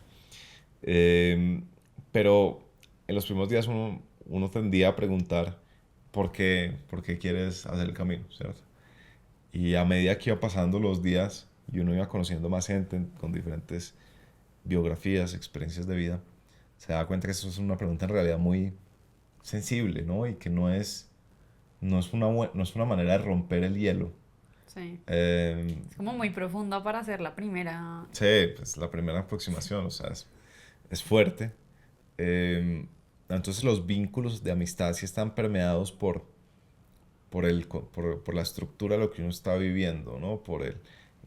S2: Eh, pero en los primeros días uno tendía a preguntar por qué quieres hacer el camino, ¿cierto? Y a medida que iba pasando los días y uno iba conociendo más gente con diferentes biografías, experiencias de vida, se da cuenta que eso es una pregunta en realidad muy sensible, ¿no? Y que no es una manera de romper el hielo.
S1: Sí.
S2: Eh,
S1: Es como muy profunda para ser la primera.
S2: sí, pues la primera aproximación, o sea, es fuerte. Eh, entonces los vínculos de amistad sí están permeados por la estructura de lo que uno está viviendo, ¿no? Por el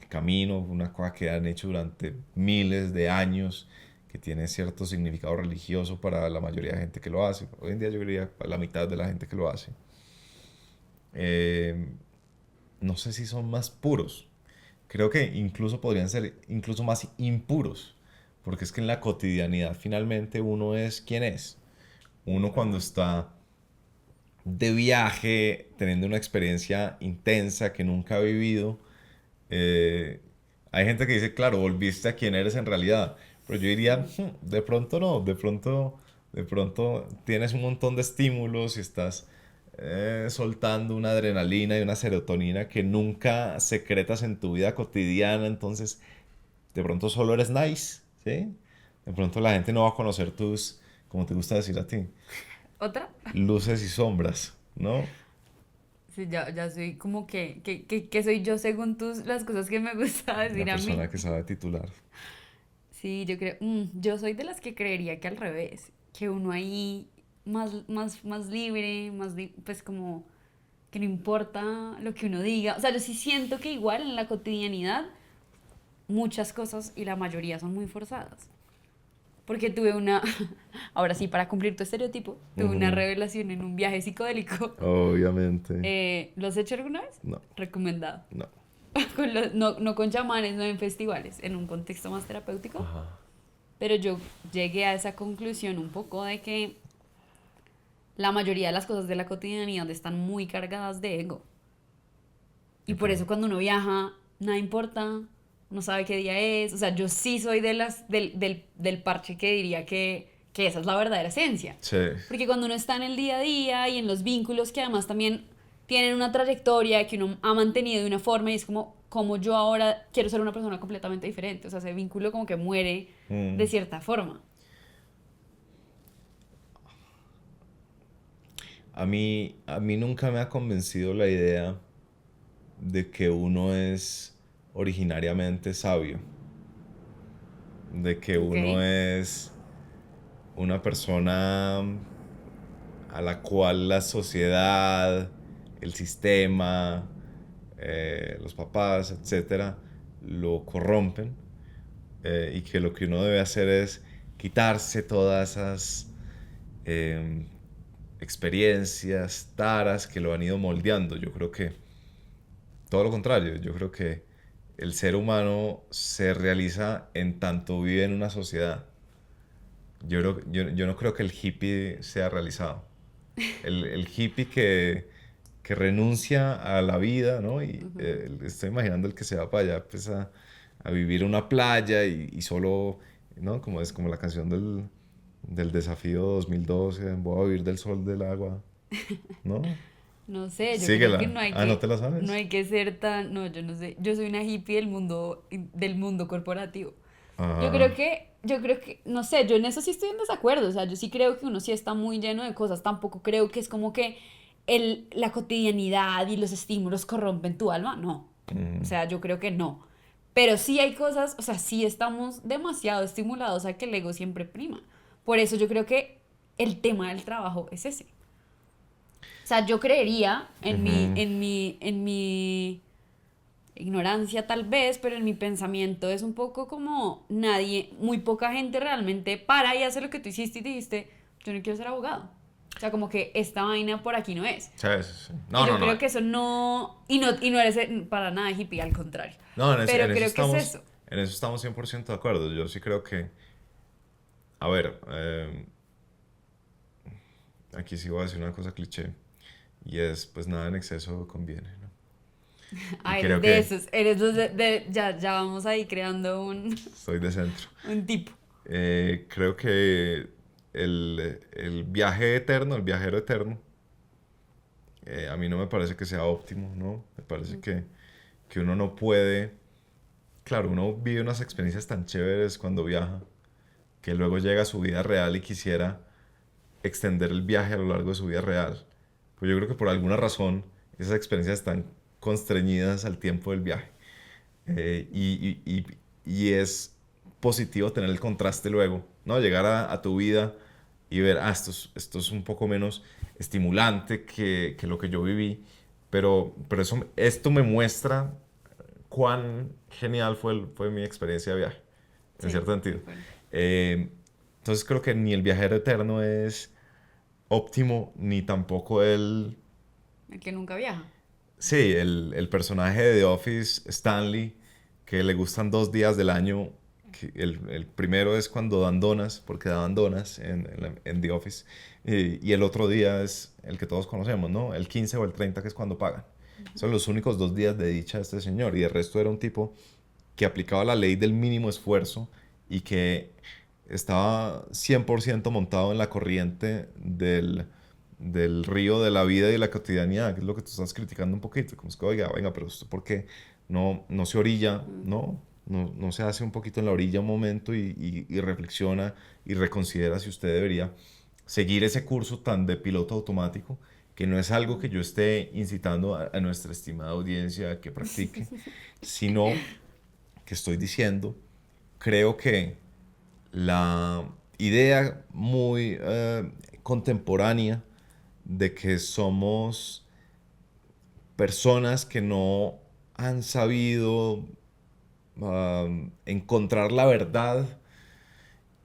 S2: camino, una cosa que han hecho durante miles de años, que tiene cierto significado religioso para la mayoría de gente que lo hace. Hoy en día yo diría para la mitad de la gente que lo hace. Eh, no sé si son más puros. Creo que incluso podrían ser incluso más impuros. Porque es que en la cotidianidad finalmente uno es quien es. Uno cuando está de viaje, teniendo una experiencia intensa que nunca ha vivido. eh, Hay gente que dice, claro, volviste a quien eres en realidad. Pero yo diría, de pronto no, de pronto tienes un montón de estímulos y estás soltando una adrenalina y una serotonina que nunca secretas en tu vida cotidiana. Entonces, de pronto solo eres nice, ¿sí? De pronto la gente no va a conocer tus, como te gusta decir a ti,
S1: ¿Otra?
S2: luces y sombras, ¿no?
S1: Sí, ya soy como que soy yo según las cosas que me gusta
S2: Una
S1: decir a mí.
S2: persona que sabe titular.
S1: Sí, yo soy de las que creería que al revés, que uno ahí más libre, pues como que no importa lo que uno diga. O sea, yo sí siento que igual en la cotidianidad muchas cosas y la mayoría son muy forzadas. Porque ahora sí, para cumplir tu estereotipo, tuve una
S2: Ujú.
S1: revelación en un viaje psicodélico.
S2: Obviamente.
S1: ¿Lo has hecho alguna vez?
S2: No,
S1: Recomendado.
S2: no.
S1: No con chamanes, no en festivales, en un contexto más terapéutico.
S2: Ajá.
S1: Pero yo llegué a esa conclusión un poco de que la mayoría de las cosas de la cotidianidad están muy cargadas de ego. Y
S2: Ok.
S1: por eso cuando uno viaja, nada importa, no sabe qué día es. O sea, yo sí soy del parche que diría que esa es la verdadera esencia.
S2: Sí.
S1: Porque cuando uno está en el día a día y en los vínculos que además también tienen una trayectoria que uno ha mantenido de una forma y es como yo ahora quiero ser una persona completamente diferente. O sea, ese vínculo como que muere de
S2: Mm.
S1: cierta forma.
S2: A mí nunca me ha convencido la idea. de que uno es originariamente sabio, de que
S1: Ok.
S2: uno es una persona a la cual la sociedad, el sistema, los papás, etcétera, lo corrompen, y que lo que uno debe hacer es quitarse todas esas eh, experiencias, taras que lo han ido moldeando. Yo creo que todo lo contrario, yo creo que el ser humano se realiza en tanto vive en una sociedad. Yo no creo que el hippie sea realizado. El hippie que renuncia a la vida, ¿no? Y
S1: Ujú.
S2: estoy imaginando el que se va para allá pues, a vivir en una playa y solo, ¿no? Como es como la canción del desafío 2012, voy a vivir del sol, del agua, ¿no?
S1: No sé, yo creo que
S2: Síguela. Ah, ¿no te la
S1: no
S2: sabes?
S1: hay que ser tan, no, yo no sé, yo soy una hippie del mundo corporativo.
S2: Ah,
S1: Yo creo que, no sé, yo en eso sí estoy en desacuerdo, o sea, yo sí creo que uno sí está muy lleno de cosas, tampoco creo que es como que la cotidianidad y los estímulos corrompen tu alma, no, o
S2: mm,
S1: sea, yo creo que no, pero sí hay cosas, o sea, sí estamos demasiado estimulados a que el ego siempre prima, por eso yo creo que el tema del trabajo es ese. O sea, yo creería
S2: ujú.
S1: en mi ignorancia tal vez, pero en mi pensamiento es un poco como nadie, muy poca gente realmente para y hace lo que tú hiciste y dijiste, yo no quiero ser abogado. O sea, como que esta vaina por aquí no es.
S2: Sí, sí, sí.
S1: Y
S2: No,
S1: yo
S2: no, no.
S1: creo que eso no, y no eres para nada hippie, al contrario.
S2: No,
S1: Pero creo que es eso.
S2: en eso estamos 100% de acuerdo. Yo sí creo que, a ver, aquí sí voy a decir una cosa cliché, y es, pues nada en exceso conviene, ¿no? Y
S1: Ah, eres
S2: creo
S1: de
S2: que
S1: esos, eres ya vamos ahí creando
S2: soy de centro.
S1: un tipo.
S2: Creo que el viaje eterno, el viajero eterno, a mí no me parece que sea óptimo, ¿no? Me parece que uno no puede, claro, uno vive unas experiencias tan chéveres cuando viaja, que luego llega a su vida real y quisiera extender el viaje a lo largo de su vida real. Pues yo creo que por alguna razón esas experiencias están constreñidas al tiempo del viaje. Y es positivo tener el contraste luego, ¿no? Llegar a tu vida y ver, esto es un poco menos estimulante que lo que yo viví, pero esto me muestra cuán genial fue mi experiencia de viaje, en
S1: Sí,
S2: cierto
S1: de
S2: sentido.
S1: acuerdo.
S2: Eh, entonces creo que ni el viajero eterno es óptimo, ni tampoco
S1: El que nunca viaja.
S2: sí, el personaje de The Office, Stanley, que le gustan 2 días del año. Que el primero es cuando dan donas, porque daban donas en The Office. Y el otro día es el que todos conocemos, ¿no? El 15 o el 30, que es cuando pagan. Son los únicos 2 días de dicha de este señor. Y el resto era un tipo que aplicaba la ley del mínimo esfuerzo y que estaba 100% montado en la corriente del río de la vida y de la cotidianidad, que es lo que tú estás criticando un poquito. Como es que, oiga, venga, pero usted, ¿por qué no se orilla,
S1: Mm.
S2: no? No se hace un poquito en la orilla un momento y reflexiona y reconsidera si usted debería seguir ese curso tan de piloto automático, que no es algo que yo esté incitando a nuestra estimada audiencia a que practique, sino que estoy diciendo, creo que la idea muy contemporánea de que somos personas que no han sabido encontrar la verdad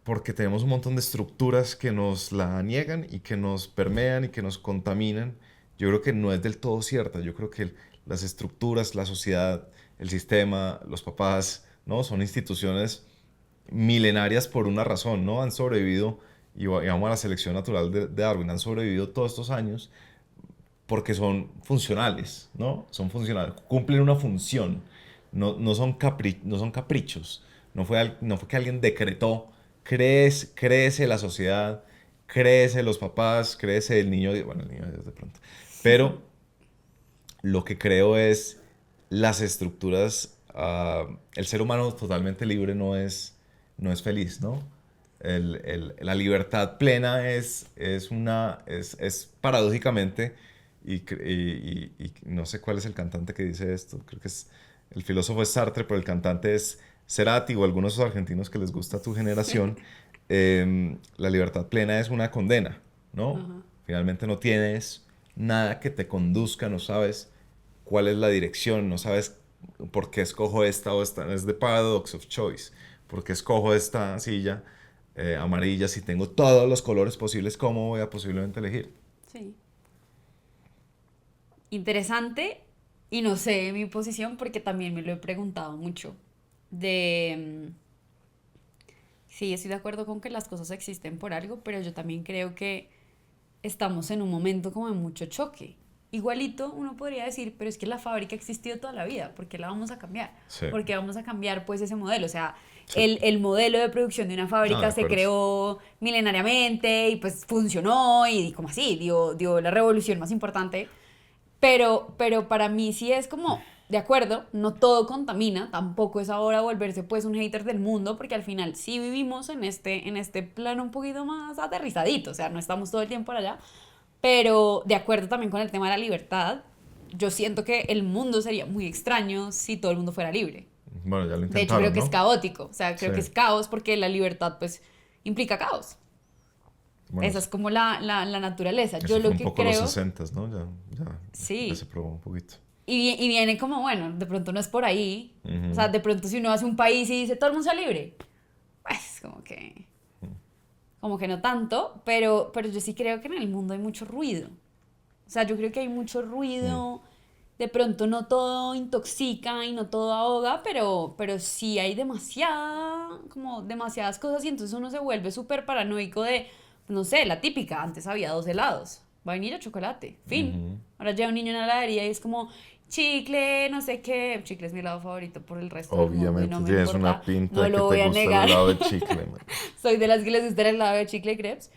S2: porque tenemos un montón de estructuras que nos la niegan y que nos permean y que nos contaminan. Yo creo que no es del todo cierta. Yo creo que las estructuras, la sociedad, el sistema, los papás, ¿no? Son instituciones milenarias por una razón, ¿no? Han sobrevivido, y vamos a la selección natural de Darwin, han sobrevivido todos estos años porque son funcionales, ¿no? Son funcionales, cumplen una función, no son caprichos, no fue que alguien decretó, créese la sociedad, créese los papás, créese el niño, bueno, el niño Dios de pronto, pero lo que creo es las estructuras, el ser humano totalmente libre no es feliz, ¿no? La libertad plena es paradójicamente y no sé cuál es el cantante que dice esto, creo que es el filósofo es Sartre, pero el cantante es Cerati o algunos de esos argentinos que les gusta a tu generación. La libertad plena es una condena, ¿no?
S1: Ajá.
S2: Finalmente no tienes nada que te conduzca, no sabes cuál es la dirección, no sabes por qué escojo esta o esta, es the paradox of choice, por qué escojo esta silla amarilla si tengo todos los colores posibles, ¿cómo voy a posiblemente elegir?
S1: Sí. Interesante, y no sé mi posición porque también me lo he preguntado mucho. De, sí, estoy de acuerdo con que las cosas existen por algo, pero yo también creo que estamos en un momento como de mucho choque. Igualito uno podría decir, pero es que la fábrica ha existido toda la vida, ¿por qué la vamos a cambiar?
S2: Sí,
S1: ¿Por qué vamos a cambiar pues ese modelo? O sea,
S2: sí.
S1: el modelo de producción de una
S2: No, de
S1: fábrica se
S2: acuerdo.
S1: creó milenariamente y pues funcionó y como así, dio la revolución más importante, pero para mí sí es como, de acuerdo, no todo contamina, tampoco es ahora volverse pues un hater del mundo, porque al final sí vivimos en este plano un poquito más aterrizadito, o sea, no estamos todo el tiempo por allá, pero de acuerdo también con el tema de la libertad, yo siento que el mundo sería muy extraño si todo el mundo fuera libre.
S2: Bueno, ya lo
S1: De hecho, creo
S2: intentaron,
S1: que es
S2: ¿no?
S1: caótico, o sea,
S2: Sí.
S1: creo que es caos porque la libertad pues implica caos.
S2: Bueno,
S1: Esa es como la naturaleza. Yo
S2: eso fue
S1: lo
S2: un
S1: que
S2: poco los
S1: creo,
S2: 60, ¿no? Ya se
S1: sí,
S2: probó un poquito.
S1: y viene como, bueno, de pronto no es por ahí. O sea,
S2: Ujú.
S1: de pronto si uno hace un país y dice todo el mundo sea libre, pues como que no tanto, pero yo sí creo que en el mundo hay mucho ruido. O sea, yo creo que hay mucho
S2: Mm.
S1: ruido. De pronto no todo intoxica y no todo ahoga, pero sí hay como demasiadas cosas y entonces uno se vuelve súper paranoico de, no sé, la típica, antes había dos helados, vainilla, chocolate, fin.
S2: Ujú.
S1: Ahora llega un niño en la heladería y es como chicle, no sé qué, chicle es mi helado favorito por el resto del mundo y no
S2: Obviamente
S1: me
S2: tienes una
S1: importa,
S2: pinta
S1: no
S2: de que
S1: lo
S2: te
S1: voy a
S2: gusta el
S1: negar.
S2: helado de chicle, man.
S1: Soy de las que les gusta el helado de chicle y crepes.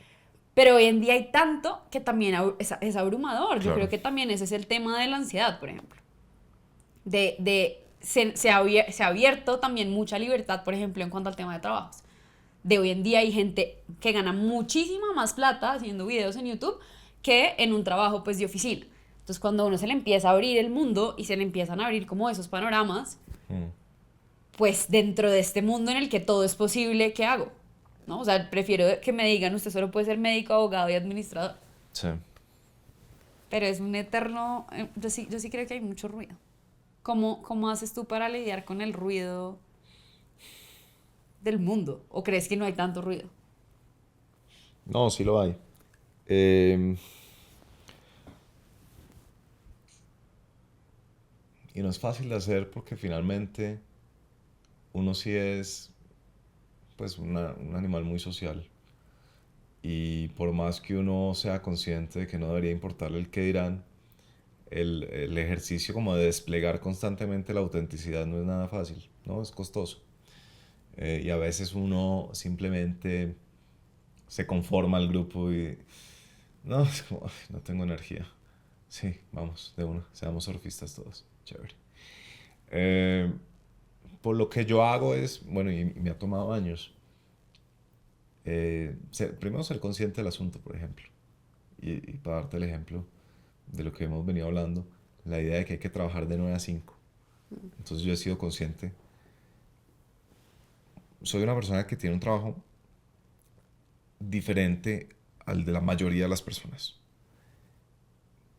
S1: Pero hoy en día hay tanto que también es abrumador. Yo creo
S2: Claro.
S1: que también ese es el tema de la ansiedad, por ejemplo. Se ha abierto también mucha libertad, por ejemplo, en cuanto al tema de trabajos. De hoy en día hay gente que gana muchísima más plata haciendo videos en YouTube que en un trabajo pues de oficina. Entonces cuando a uno se le empieza a abrir el mundo y se le empiezan a abrir como esos panoramas,
S2: Mm.
S1: pues dentro de este mundo en el que todo es posible, ¿qué hago? ¿No? O sea, prefiero que me digan, usted solo puede ser médico, abogado y administrador.
S2: Sí.
S1: Pero es un eterno, yo sí creo que hay mucho ruido. ¿Cómo haces tú para lidiar con el ruido del mundo? ¿O crees que no hay tanto ruido?
S2: No, sí lo hay. Eh, y no es fácil de hacer porque finalmente uno sí es pues un animal muy social. Y por más que uno sea consciente de que no debería importarle el qué dirán, el ejercicio como de desplegar constantemente la autenticidad no es nada fácil, ¿no? Es costoso. Y a veces uno simplemente se conforma al grupo y no, es como, "Ay, no tengo energía. Sí, vamos, de una, seamos surfistas todos, chévere. Eh, por lo que yo hago es, bueno, y me ha tomado años, primero ser consciente del asunto, por ejemplo. Y para darte el ejemplo de lo que hemos venido hablando, la idea de que hay que trabajar de 9 a 5. Entonces yo he sido consciente. Soy una persona que tiene un trabajo diferente al de la mayoría de las personas.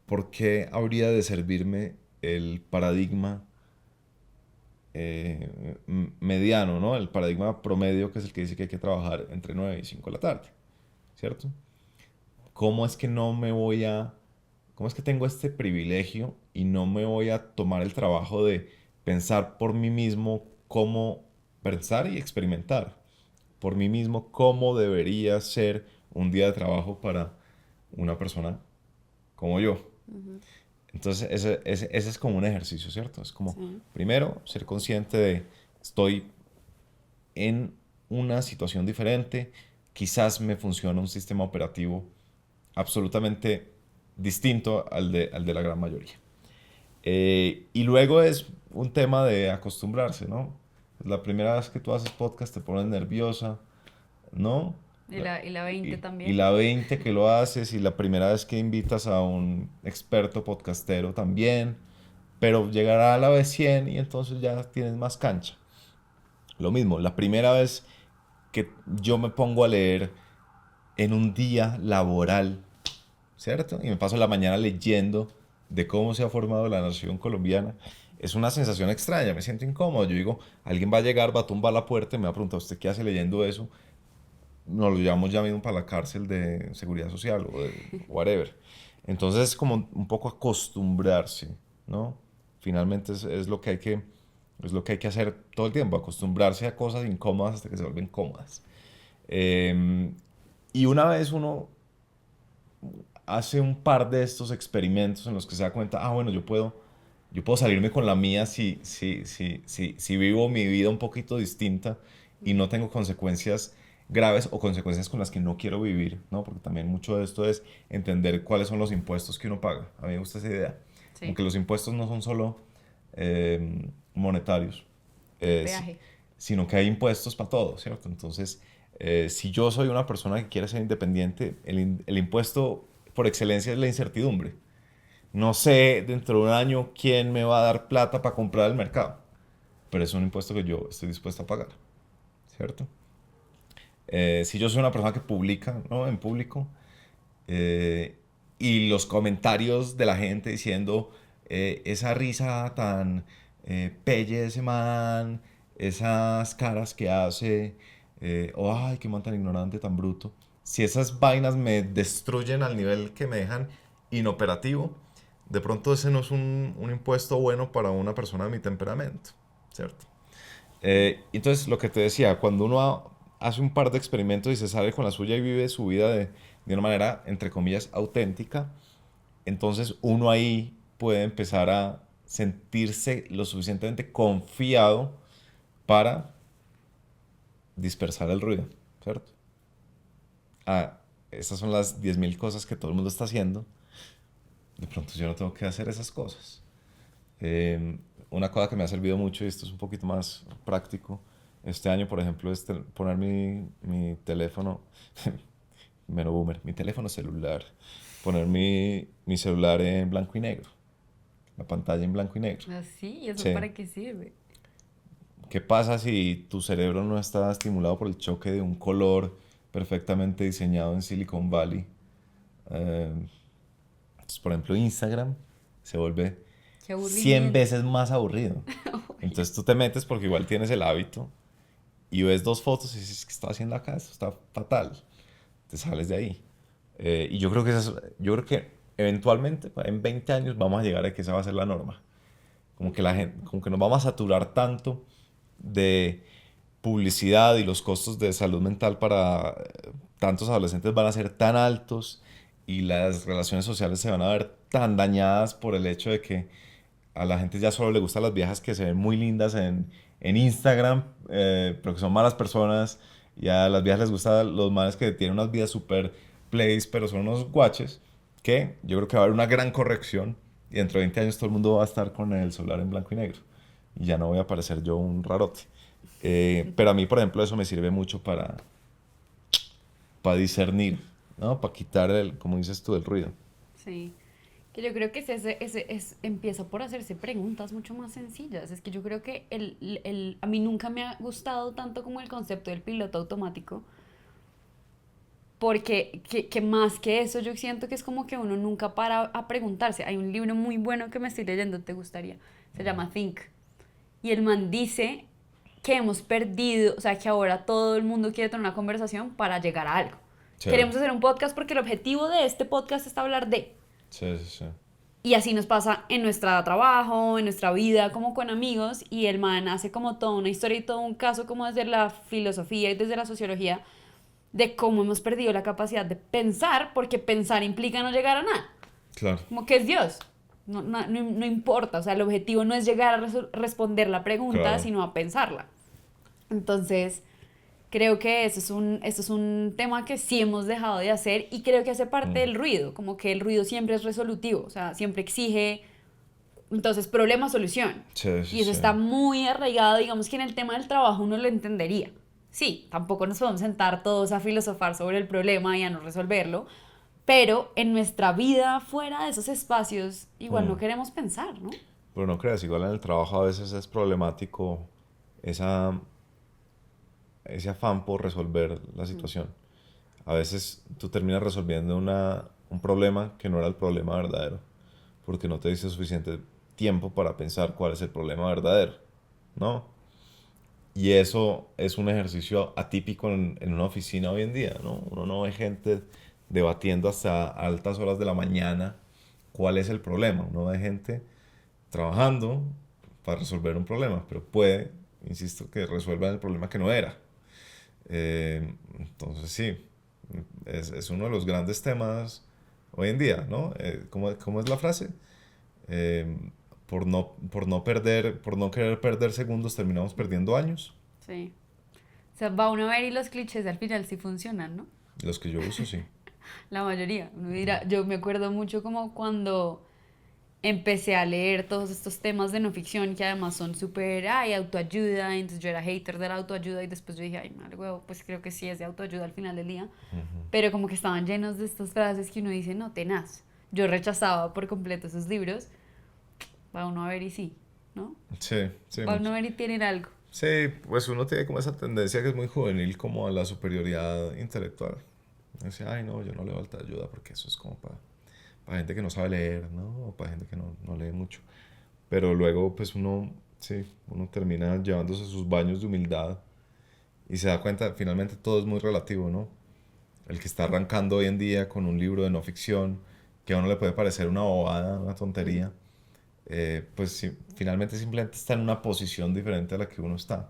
S2: ¿Por qué habría de servirme el paradigma mediano, ¿no? El paradigma promedio, que es el que dice que hay que trabajar entre 9 y 5 de la tarde, ¿cierto? ¿Cómo es que no me voy a... ¿Cómo es que tengo este privilegio y no me voy a tomar el trabajo de pensar por mí mismo cómo pensar y experimentar por mí mismo cómo debería ser un día de trabajo para una persona como yo? Entonces, ese es como un ejercicio, ¿cierto? Es como,
S1: Sí.
S2: primero, ser consciente de, estoy en una situación diferente, quizás me funciona un sistema operativo absolutamente distinto al de la gran mayoría. Y luego es un tema de acostumbrarse, ¿no? La primera vez que tú haces podcast te pones nerviosa, ¿no?
S1: Y la 20
S2: y
S1: también.
S2: la 20 que lo haces, y la primera vez que invitas a un experto podcastero también, pero llegará a la vez 100 y entonces ya tienes más cancha. Lo mismo, la primera vez que yo me pongo a leer en un día laboral, ¿cierto? Y me paso la mañana leyendo de cómo se ha formado la nación colombiana. Es una sensación extraña, me siento incómodo. Yo digo, alguien va a llegar, va a tumbar la puerta y me va a preguntar, ¿usted qué hace leyendo eso? Nos lo llevamos ya mismo para la cárcel de seguridad social o de whatever. Entonces es como un poco acostumbrarse, ¿no? Finalmente es lo que hay que, es lo que hay que hacer todo el tiempo, acostumbrarse a cosas incómodas hasta que se vuelven cómodas. Eh, y una vez uno hace un par de estos experimentos en los que se da cuenta, ah, bueno, yo puedo salirme con la mía si vivo mi vida un poquito distinta y no tengo consecuencias graves o consecuencias con las que no quiero vivir, ¿no? Porque también mucho de esto es entender cuáles son los impuestos que uno paga. A mí me gusta esa idea. Como
S1: Sí,
S2: que los impuestos no son solo monetarios,
S1: el
S2: eh, si-
S1: peaje.
S2: sino que hay impuestos para todo, ¿cierto? Entonces, si yo soy una persona que quiere ser independiente, el impuesto por excelencia es la incertidumbre. No sé dentro de un año quién me va a dar plata para comprar el mercado, pero es un impuesto que yo estoy dispuesto a pagar, ¿cierto? Si yo soy una persona que publica, ¿no? En público, eh, y los comentarios de la gente diciendo esa risa tan pelle de ese man, esas caras que hace, o ay, qué man tan ignorante, tan bruto. Si esas vainas me destruyen al nivel que me dejan inoperativo, de pronto ese no es un impuesto bueno para una persona de mi temperamento, ¿cierto? Entonces, lo que te decía, cuando uno hace un par de experimentos y se sale con la suya y vive su vida de una manera, entre comillas, auténtica, entonces uno ahí puede empezar a sentirse lo suficientemente confiado para dispersar el ruido, ¿cierto? Ah, esas son las 10.000 cosas que todo el mundo está haciendo. De pronto yo no tengo que hacer esas cosas. Eh, una cosa que me ha servido mucho, y esto es un poquito más práctico, este año, por ejemplo, es poner mi teléfono, mero boomer, mi teléfono celular, poner mi celular en blanco y negro, la pantalla en blanco y negro.
S1: Así, ¿y eso
S2: Sí.
S1: para qué sirve?
S2: ¿Qué pasa si tu cerebro no está estimulado por el choque de un color perfectamente diseñado en Silicon Valley? Eh, entonces, por ejemplo, Instagram se vuelve
S1: Qué
S2: 100
S1: aburrimiento.
S2: veces más aburrido. Entonces tú te metes porque igual tienes el hábito y ves dos fotos y dices, ¿qué está haciendo acá? Esto está fatal. Te sales de ahí. Y yo creo que eventualmente, en 20 años, vamos a llegar a que esa va a ser la norma. Como que la gente, como que nos vamos a saturar tanto de publicidad y los costos de salud mental para tantos adolescentes van a ser tan altos y las relaciones sociales se van a ver tan dañadas por el hecho de que a la gente ya solo le gustan las viejas que se ven muy lindas en Instagram, pero que son malas personas. Y a las viejas les gustan los manes que tienen unas vidas super plays, pero son unos guaches. Que yo creo que va a haber una gran corrección. Y dentro de 20 años todo el mundo va a estar con el celular en blanco y negro. Y ya no voy a parecer yo un rarote. Pero a mí, por ejemplo, eso me sirve mucho para discernir, ¿no? Para quitar el, como dices tú, el ruido.
S1: Sí. Que yo creo que empieza por hacerse preguntas mucho más sencillas. Es que yo creo que a mí nunca me ha gustado tanto como el concepto del piloto automático, porque que más que eso yo siento que es como que uno nunca para a preguntarse. Hay un libro muy bueno que me estoy leyendo, ¿te gustaría? Se llama Think. Y el man dice que hemos perdido, o sea, que ahora todo el mundo quiere tener una conversación para llegar a algo.
S2: Chévere.
S1: Queremos hacer un podcast porque el objetivo de este podcast es hablar de...
S2: Sí, sí, sí.
S1: Y así nos pasa en nuestro trabajo, en nuestra vida, como con amigos, y el man hace como toda una historia y todo un caso como desde la filosofía y desde la sociología de cómo hemos perdido la capacidad de pensar, porque pensar implica no llegar a nada,
S2: Claro,
S1: como que es Dios. No importa, o sea, el objetivo no es llegar a responder la pregunta,
S2: claro.
S1: sino a pensarla. Entonces, creo que eso es un tema que sí hemos dejado de hacer y creo que hace parte
S2: Mm.
S1: del ruido, como que el ruido siempre es resolutivo, o sea, siempre exige, entonces, problema-solución.
S2: Sí, sí,
S1: Y eso
S2: sí.
S1: está muy arraigado, digamos que en el tema del trabajo uno lo entendería. sí, tampoco nos podemos sentar todos a filosofar sobre el problema y a no resolverlo, pero en nuestra vida fuera de esos espacios igual no
S2: Mm.
S1: queremos pensar, ¿no?
S2: Pero no creas, igual en el trabajo a veces es problemático esa, ese afán por resolver la
S1: Mm,
S2: situación. A veces tú terminas resolviendo un problema que no era el problema verdadero, porque no te diste suficiente tiempo para pensar cuál es el problema verdadero, ¿no? Y eso es un ejercicio atípico en una oficina hoy en día, ¿no? Uno no ve gente debatiendo hasta altas horas de la mañana cuál es el problema. Uno ve gente trabajando para resolver un problema, pero puede, insisto, que resuelvan el problema que no era. Entonces sí, es uno de los grandes temas hoy en día, ¿no? ¿Cómo es la frase? Eh, por no perder, por no querer perder segundos, terminamos perdiendo años.
S1: sí. O sea, va uno a ver y los clichés al final sí funcionan, ¿no?
S2: Los que yo uso, sí.
S1: La mayoría. Uno dirá, yo me acuerdo mucho como cuando empecé a leer todos estos temas de no ficción que además son súper, ay, autoayuda, entonces yo era hater de la autoayuda y después yo dije, ay, madre huevo, pues creo que sí es de autoayuda al final del día, pero como que estaban llenos de estas frases que uno dice, no, tenaz. Yo rechazaba por completo esos libros, va uno a ver y sí, ¿no?
S2: Sí, sí,
S1: Va uno
S2: mucho.
S1: a ver y tienen algo.
S2: Sí, pues uno tiene como esa tendencia que es muy juvenil como a la superioridad intelectual. Dice, ay, no, yo no leo alta ayuda porque eso es como para gente que no sabe leer, ¿no? O para gente que no lee mucho. Pero luego, pues uno, sí, uno termina llevándose sus baños de humildad y se da cuenta, finalmente todo es muy relativo, ¿no? El que está arrancando hoy en día con un libro de no ficción, que a uno le puede parecer una bobada, una
S1: Mm.
S2: tontería, pues sí, finalmente simplemente está en una posición diferente a la que uno está.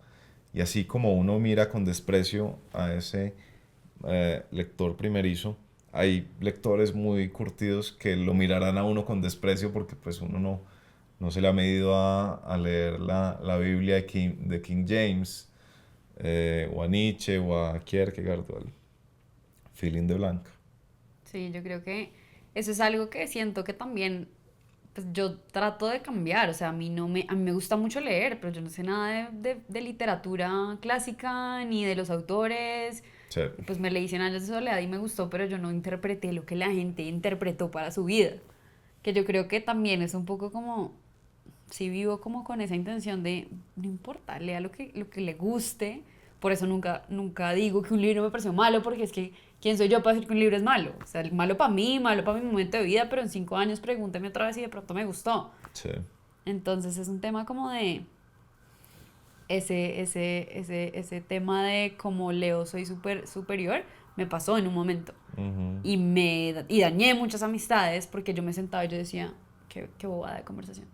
S2: Y así como uno mira con desprecio a ese lector primerizo, hay lectores muy curtidos que lo mirarán a uno con desprecio porque pues uno no se le ha medido a leer la Biblia de King James, o a Nietzsche, o a Kierkegaard, o al Feeling de Blanca.
S1: Sí, yo creo que eso es algo que siento que también pues yo trato de cambiar, o sea, a mí no me, a mí me gusta mucho leer, pero yo no sé nada de literatura clásica ni de los autores.
S2: Sí,
S1: Y pues me leí Cien años de soledad y me gustó, pero yo no interpreté lo que la gente interpretó para su vida. Que yo creo que también es un poco como, si vivo como con esa intención de, no importa, lea lo que le guste. Por eso nunca digo que un libro me pareció malo, porque es que, ¿quién soy yo para decir que un libro es malo? O sea, malo para mí, malo para mi momento de vida, pero en 5 años pregúnteme otra vez y de pronto me gustó.
S2: sí.
S1: Entonces es un tema como de ese tema de como Leo soy superior, me pasó en un momento.
S2: Ujú.
S1: Y dañé muchas amistades porque yo me sentaba y yo decía, qué bobada de conversación.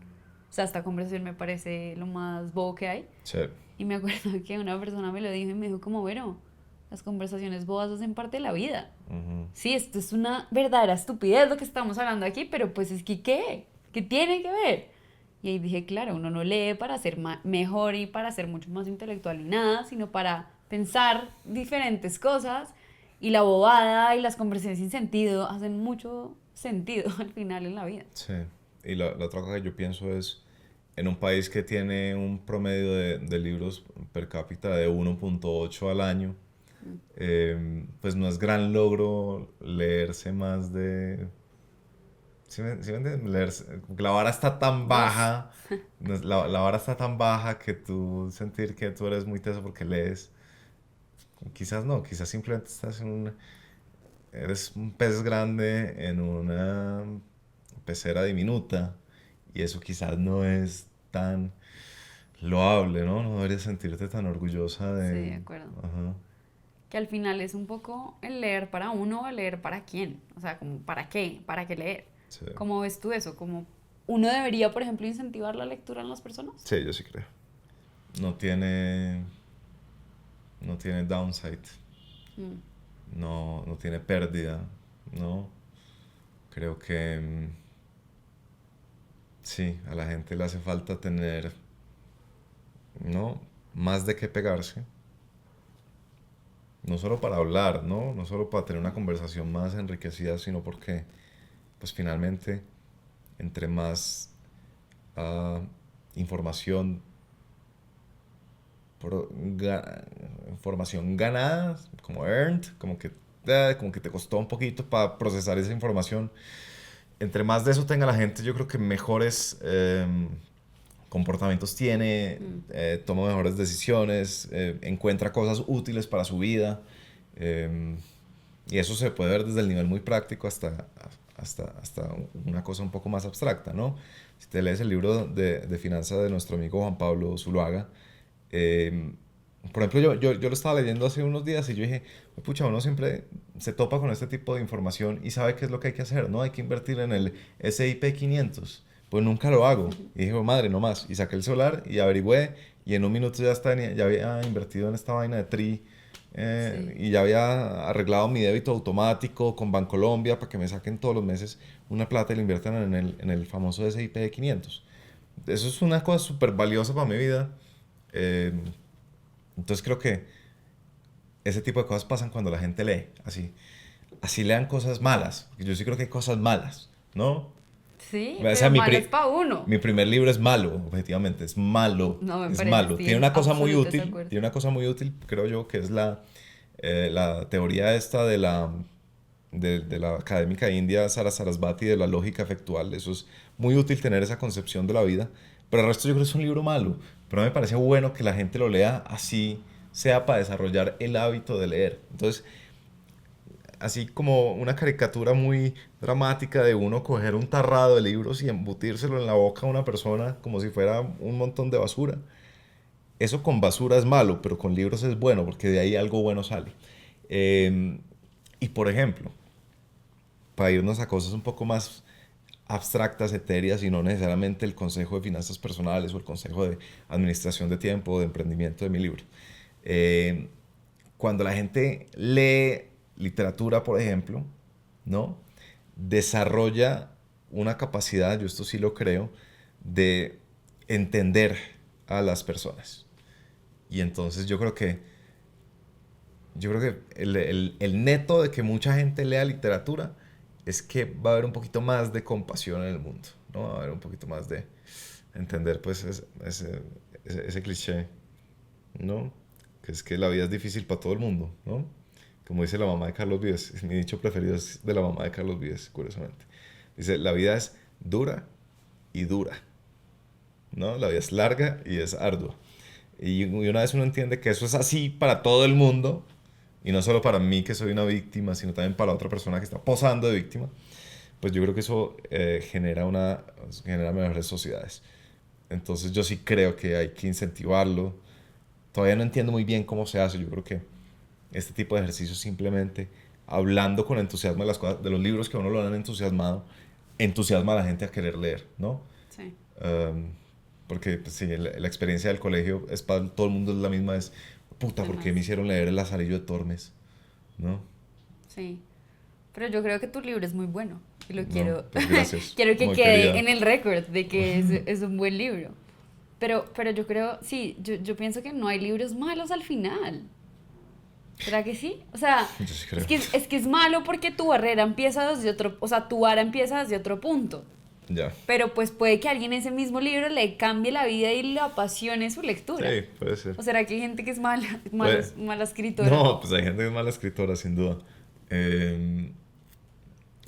S1: O sea, esta conversación me parece lo más bobo que hay.
S2: Sí.
S1: Y me acuerdo que una persona me lo dijo y me dijo como, bueno, las conversaciones bobas hacen parte de la vida.
S2: Ujú.
S1: Sí, esto es una verdadera estupidez lo que estamos hablando aquí, pero pues es que ¿qué? ¿Qué tiene que ver? Y ahí dije, claro, uno no lee para ser mejor y para ser mucho más intelectual y nada, sino para pensar diferentes cosas. Y la bobada y las conversaciones sin sentido hacen mucho sentido al final en la vida.
S2: Sí. Y la otra cosa que yo pienso es, en un país que tiene un promedio de libros per cápita de 1,8 al año, pues no es gran logro leerse más de... ¿Sí me entiendes? Como que la vara está tan
S1: Dos.
S2: baja, la vara está tan baja que tú sentir que tú eres muy teso porque lees, quizás no, quizás simplemente estás en eres un pez grande en una pecera diminuta y eso quizás no es tan loable, ¿no? No deberías sentirte tan orgullosa
S1: Sí,
S2: de...
S1: de acuerdo.
S2: Ajá,
S1: Que al final es un poco el leer para uno o el leer para quién. O sea, como para qué leer.
S2: sí.
S1: ¿Cómo ves tú eso? Como uno debería, por ejemplo, incentivar la lectura en las personas.
S2: Sí, yo sí creo. No tiene, no tiene downside,
S1: Mm,
S2: no tiene pérdida, ¿no? Creo que sí, a la gente le hace falta tener, ¿no? Más de qué pegarse. No solo para hablar, ¿no? No solo para tener una conversación más enriquecida, sino porque, pues finalmente, entre más ah, información pro- ga- información ganada, como earned, como que te costó un poquito para procesar esa información. Entre más de eso tenga la gente, yo creo que mejores comportamientos tiene, toma mejores decisiones, encuentra cosas útiles para su vida. Y eso se puede ver desde el nivel muy práctico hasta una cosa un poco más abstracta, ¿no? Si te lees el libro de finanzas de nuestro amigo Juan Pablo Zuluaga, por ejemplo, yo lo estaba leyendo hace unos días y yo dije, pucha, uno siempre se topa con este tipo de información y sabe qué es lo que hay que hacer, ¿no? Hay que invertir en el S&P 500. Pues nunca lo hago. Y dije, madre, no más. Y saqué el celular y averigüé y en un minuto ya había invertido en esta vaina de Tri. Y ya había arreglado mi débito automático con Bancolombia para que me saquen todos los meses una plata y la inviertan en el famoso S&P 500. Eso es una cosa súper valiosa para mi vida. Entonces creo que ese tipo de cosas pasan cuando la gente lee. Así lean cosas malas. Yo sí creo que hay cosas malas, ¿no?
S1: Sí,
S2: O sea,
S1: pero malo es para uno.
S2: mi primer libro es malo, objetivamente, es malo.
S1: No, me
S2: es
S1: parece,
S2: malo.
S1: estoy
S2: Tiene
S1: en
S2: una cosa muy
S1: absoluto
S2: útil,
S1: desacuerdo.
S2: tiene una cosa muy útil, creo yo, que es la teoría esta de la académica india Sarasvati de la lógica efectual. Eso es muy útil tener esa concepción de la vida. Pero el resto yo creo que es un libro malo. Pero me parece bueno que la gente lo lea así, sea para desarrollar el hábito de leer. Entonces, así como una caricatura muy dramática de uno coger un tarrado de libros y embutírselo en la boca a una persona como si fuera un montón de basura. Eso con basura es malo, pero con libros es bueno, porque de ahí algo bueno sale. Y por ejemplo, para irnos a cosas un poco más abstractas, etéreas, y no necesariamente el consejo de finanzas personales o el consejo de administración de tiempo o de emprendimiento de mi libro. Cuando la gente lee literatura, por ejemplo, ¿no? Desarrolla una capacidad, yo esto sí lo creo, de entender a las personas. Y entonces yo creo que el neto de que mucha gente lea literatura es que va a haber un poquito más de compasión en el mundo, ¿no? Va a haber un poquito más de entender, pues, ese cliché, ¿no? Que es que la vida es difícil para todo el mundo, ¿no? Como dice la mamá de Carlos Vives, mi dicho preferido es de la mamá de Carlos Vives, curiosamente. Dice, la vida es dura y dura, ¿no? La vida es larga y es ardua. Y una vez uno entiende que eso es así para todo el mundo, y no solo para mí que soy una víctima, sino también para otra persona que está posando de víctima, pues yo creo que eso genera mejores sociedades. Entonces yo sí creo que hay que incentivarlo. Todavía no entiendo muy bien cómo se hace. Yo creo que este tipo de ejercicios simplemente hablando con entusiasmo de las cosas, de los libros que a uno lo han entusiasmado, entusiasma a la gente a querer leer, ¿no?
S1: Sí.
S2: Porque pues, sí, la experiencia del colegio es para todo el mundo es la misma, es puta, ¿por qué
S1: Además,
S2: me hicieron leer El Lazarillo de Tormes? ¿No?
S1: sí. Pero yo creo que tu libro es muy bueno. Y lo
S2: No,
S1: quiero.
S2: pues gracias.
S1: Quiero que
S2: Muy
S1: quede
S2: querida.
S1: en el récord de que es un buen libro. Pero yo creo, sí, yo pienso que no hay libros malos al final. ¿Será que sí? O sea,
S2: Yo sí creo.
S1: es que es malo porque tu barrera empieza desde otro, o sea, tu vara empieza desde otro punto.
S2: Ya.
S1: Pero pues puede que alguien ese mismo libro le cambie la vida y le apasione su lectura.
S2: Sí, puede ser.
S1: ¿O será que hay gente que es
S2: Puede.
S1: mala escritora?
S2: No, pues hay gente que es mala escritora, sin duda.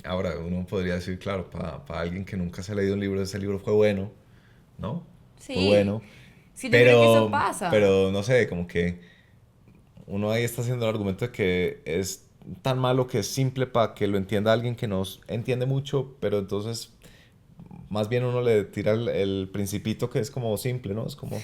S2: Ahora, uno podría decir, claro, para alguien que nunca se ha leído un libro, ese libro fue bueno, ¿no? Fue
S1: Sí,
S2: bueno.
S1: sí, yo creo que eso pasa.
S2: Pero no sé, como que uno ahí está haciendo el argumento de que es tan malo que es simple para que lo entienda alguien que no entiende mucho, pero entonces más bien uno le tira el principito que es como simple, ¿no? Es como,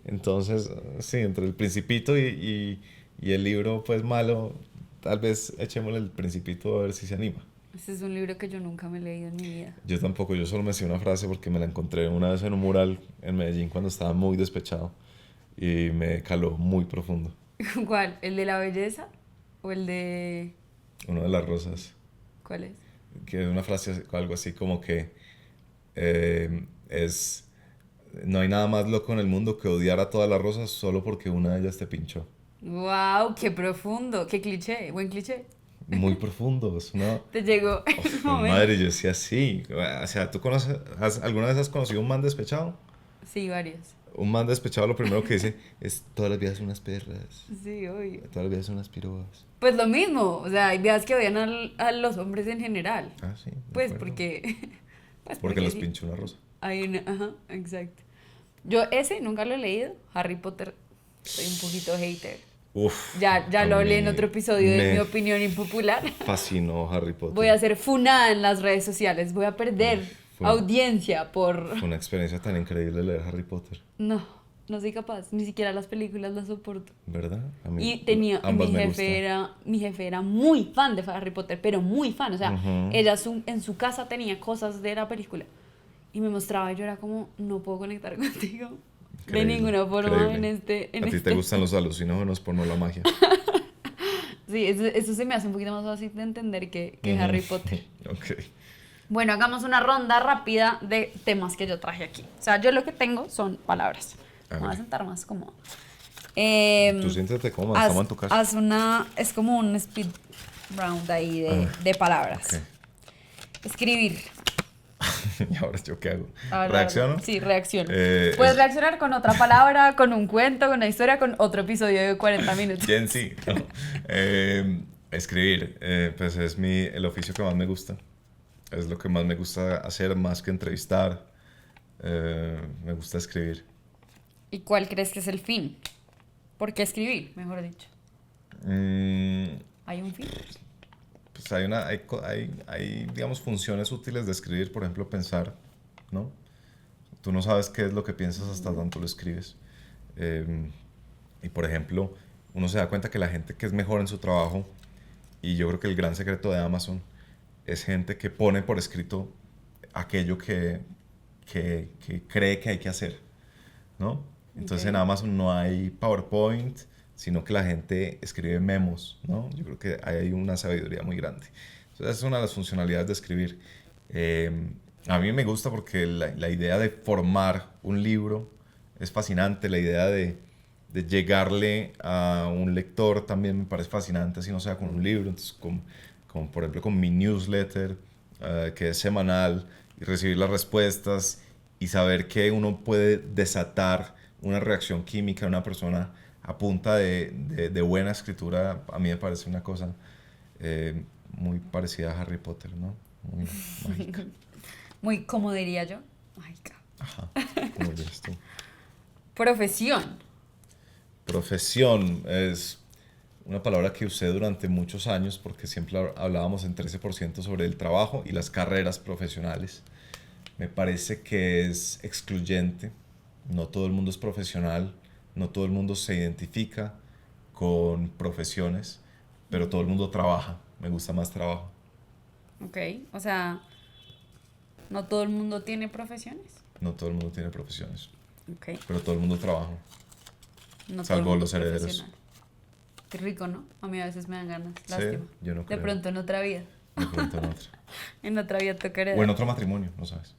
S2: entonces, sí, entre el principito y el libro pues malo, tal vez echémosle el principito a ver si se anima.
S1: Este es un libro que yo nunca me he leído en mi vida.
S2: Yo tampoco, yo solo me sé una frase porque me la encontré una vez en un mural en Medellín cuando estaba muy despechado y me caló muy profundo.
S1: ¿Cuál? ¿El de la belleza? ¿O el de...?
S2: Una de las rosas,
S1: ¿Cuál es?
S2: que es una frase algo así como que es, no hay nada más loco en el mundo que odiar a todas las rosas solo porque una de ellas te pinchó.
S1: ¡Wow! ¡Qué profundo! ¡Qué cliché! ¡Buen cliché!
S2: Muy profundo, es una...
S1: Te llegó
S2: Oh,
S1: el
S2: mi
S1: momento.
S2: madre, yo decía sí. O sea, ¿tú alguna vez has conocido un man despechado?
S1: Sí, varios.
S2: Un man despechado lo primero que dice es todas las vidas son unas perras,
S1: Sí, obvio.
S2: todas las vidas son unas pirobas.
S1: Pues lo mismo, o sea, hay vías que odian a los hombres en general.
S2: Ah, sí, de
S1: Pues
S2: acuerdo.
S1: porque... Pues
S2: Porque los
S1: sí.
S2: pinchó una rosa.
S1: Hay una, ajá, exacto. Yo ese nunca lo he leído, Harry Potter, soy un poquito hater.
S2: Uf,
S1: Ya
S2: a
S1: lo hablé
S2: mí
S1: en otro episodio de
S2: me
S1: mi opinión impopular.
S2: fascinó Harry Potter.
S1: Voy a ser funada en las redes sociales, voy a perder
S2: Fue,
S1: audiencia por...
S2: fue una experiencia tan increíble leer Harry Potter,
S1: No soy capaz, ni siquiera las películas las soporto.
S2: ¿verdad? A mí
S1: Y tenía,
S2: ambas me gustan.
S1: mi jefe era muy fan de Harry Potter, pero muy fan, o sea,
S2: Ujú.
S1: ella en su casa tenía cosas de la película y me mostraba y yo era como, no puedo conectar contigo de
S2: Increíble,
S1: ninguna forma
S2: increíble.
S1: en
S2: ¿A ti te
S1: este.
S2: gustan los alucinógenos por no la magia?
S1: Sí, eso se me hace un poquito más fácil de entender que
S2: Ujú.
S1: Harry Potter.
S2: Ok.
S1: Bueno, hagamos una ronda rápida de temas que yo traje aquí. O sea, yo lo que tengo son palabras. Me voy a
S2: Hágale.
S1: sentar más cómodo.
S2: Tú siéntete cómoda, estamos en tu casa.
S1: Es como un speed round ahí de palabras.
S2: Ok.
S1: Escribir.
S2: ¿Y ahora yo qué hago?
S1: Ahora,
S2: ¿Reacciono?
S1: Sí, reacciono.
S2: Eh,
S1: Puedes
S2: es-
S1: reaccionar con otra palabra, con un cuento, con una historia, con otro episodio de 40 minutos.
S2: Gen Z. No. Escribir, pues es el oficio que más me gusta. Es lo que más me gusta hacer, más que entrevistar. Me gusta escribir.
S1: ¿Y cuál crees que es el fin? ¿Por qué escribir, mejor dicho?
S2: Mm,
S1: ¿Hay un fin?
S2: pues hay, digamos, funciones útiles de escribir, por ejemplo, pensar, ¿no? Tú no sabes qué es lo que piensas hasta tanto lo escribes. Y, por ejemplo, uno se da cuenta que la gente que es mejor en su trabajo, y yo creo que el gran secreto de Amazon, es gente que pone por escrito aquello que cree que hay que hacer, ¿no? Entonces
S1: Ok.
S2: en Amazon no hay PowerPoint, sino que la gente escribe memos, ¿no? Yo creo que ahí hay una sabiduría muy grande. Entonces esa es una de las funcionalidades de escribir. Eh, a mí me gusta porque la idea de formar un libro es fascinante, la idea de llegarle a un lector también me parece fascinante, si no sea con un libro, entonces como por ejemplo con mi newsletter, que es semanal, y recibir las respuestas y saber que uno puede desatar una reacción química de una persona a punta de buena escritura, a mí me parece una cosa muy parecida a Harry Potter, ¿no? Muy mágica.
S1: Muy, como diría yo, mágica.
S2: Ajá, como dices tú.
S1: Profesión.
S2: Profesión es una palabra que usé durante muchos años porque siempre hablábamos en 13% sobre el trabajo y las carreras profesionales. Me parece que es excluyente. No todo el mundo es profesional, no todo el mundo se identifica con profesiones, pero todo el mundo trabaja. Me gusta más trabajo.
S1: Ok, o sea, no todo el mundo tiene profesiones.
S2: No todo el mundo tiene profesiones,
S1: Ok,
S2: pero todo el mundo trabaja.
S1: no todo el
S2: Salvo
S1: mundo
S2: los
S1: es
S2: herederos.
S1: profesional. Qué rico, ¿no? A mí a veces me dan ganas,
S2: Sí,
S1: lástima.
S2: yo no
S1: De
S2: creo.
S1: pronto en otra vida.
S2: De pronto en otra.
S1: En otra vida tocaré.
S2: O en otro matrimonio, no sabes.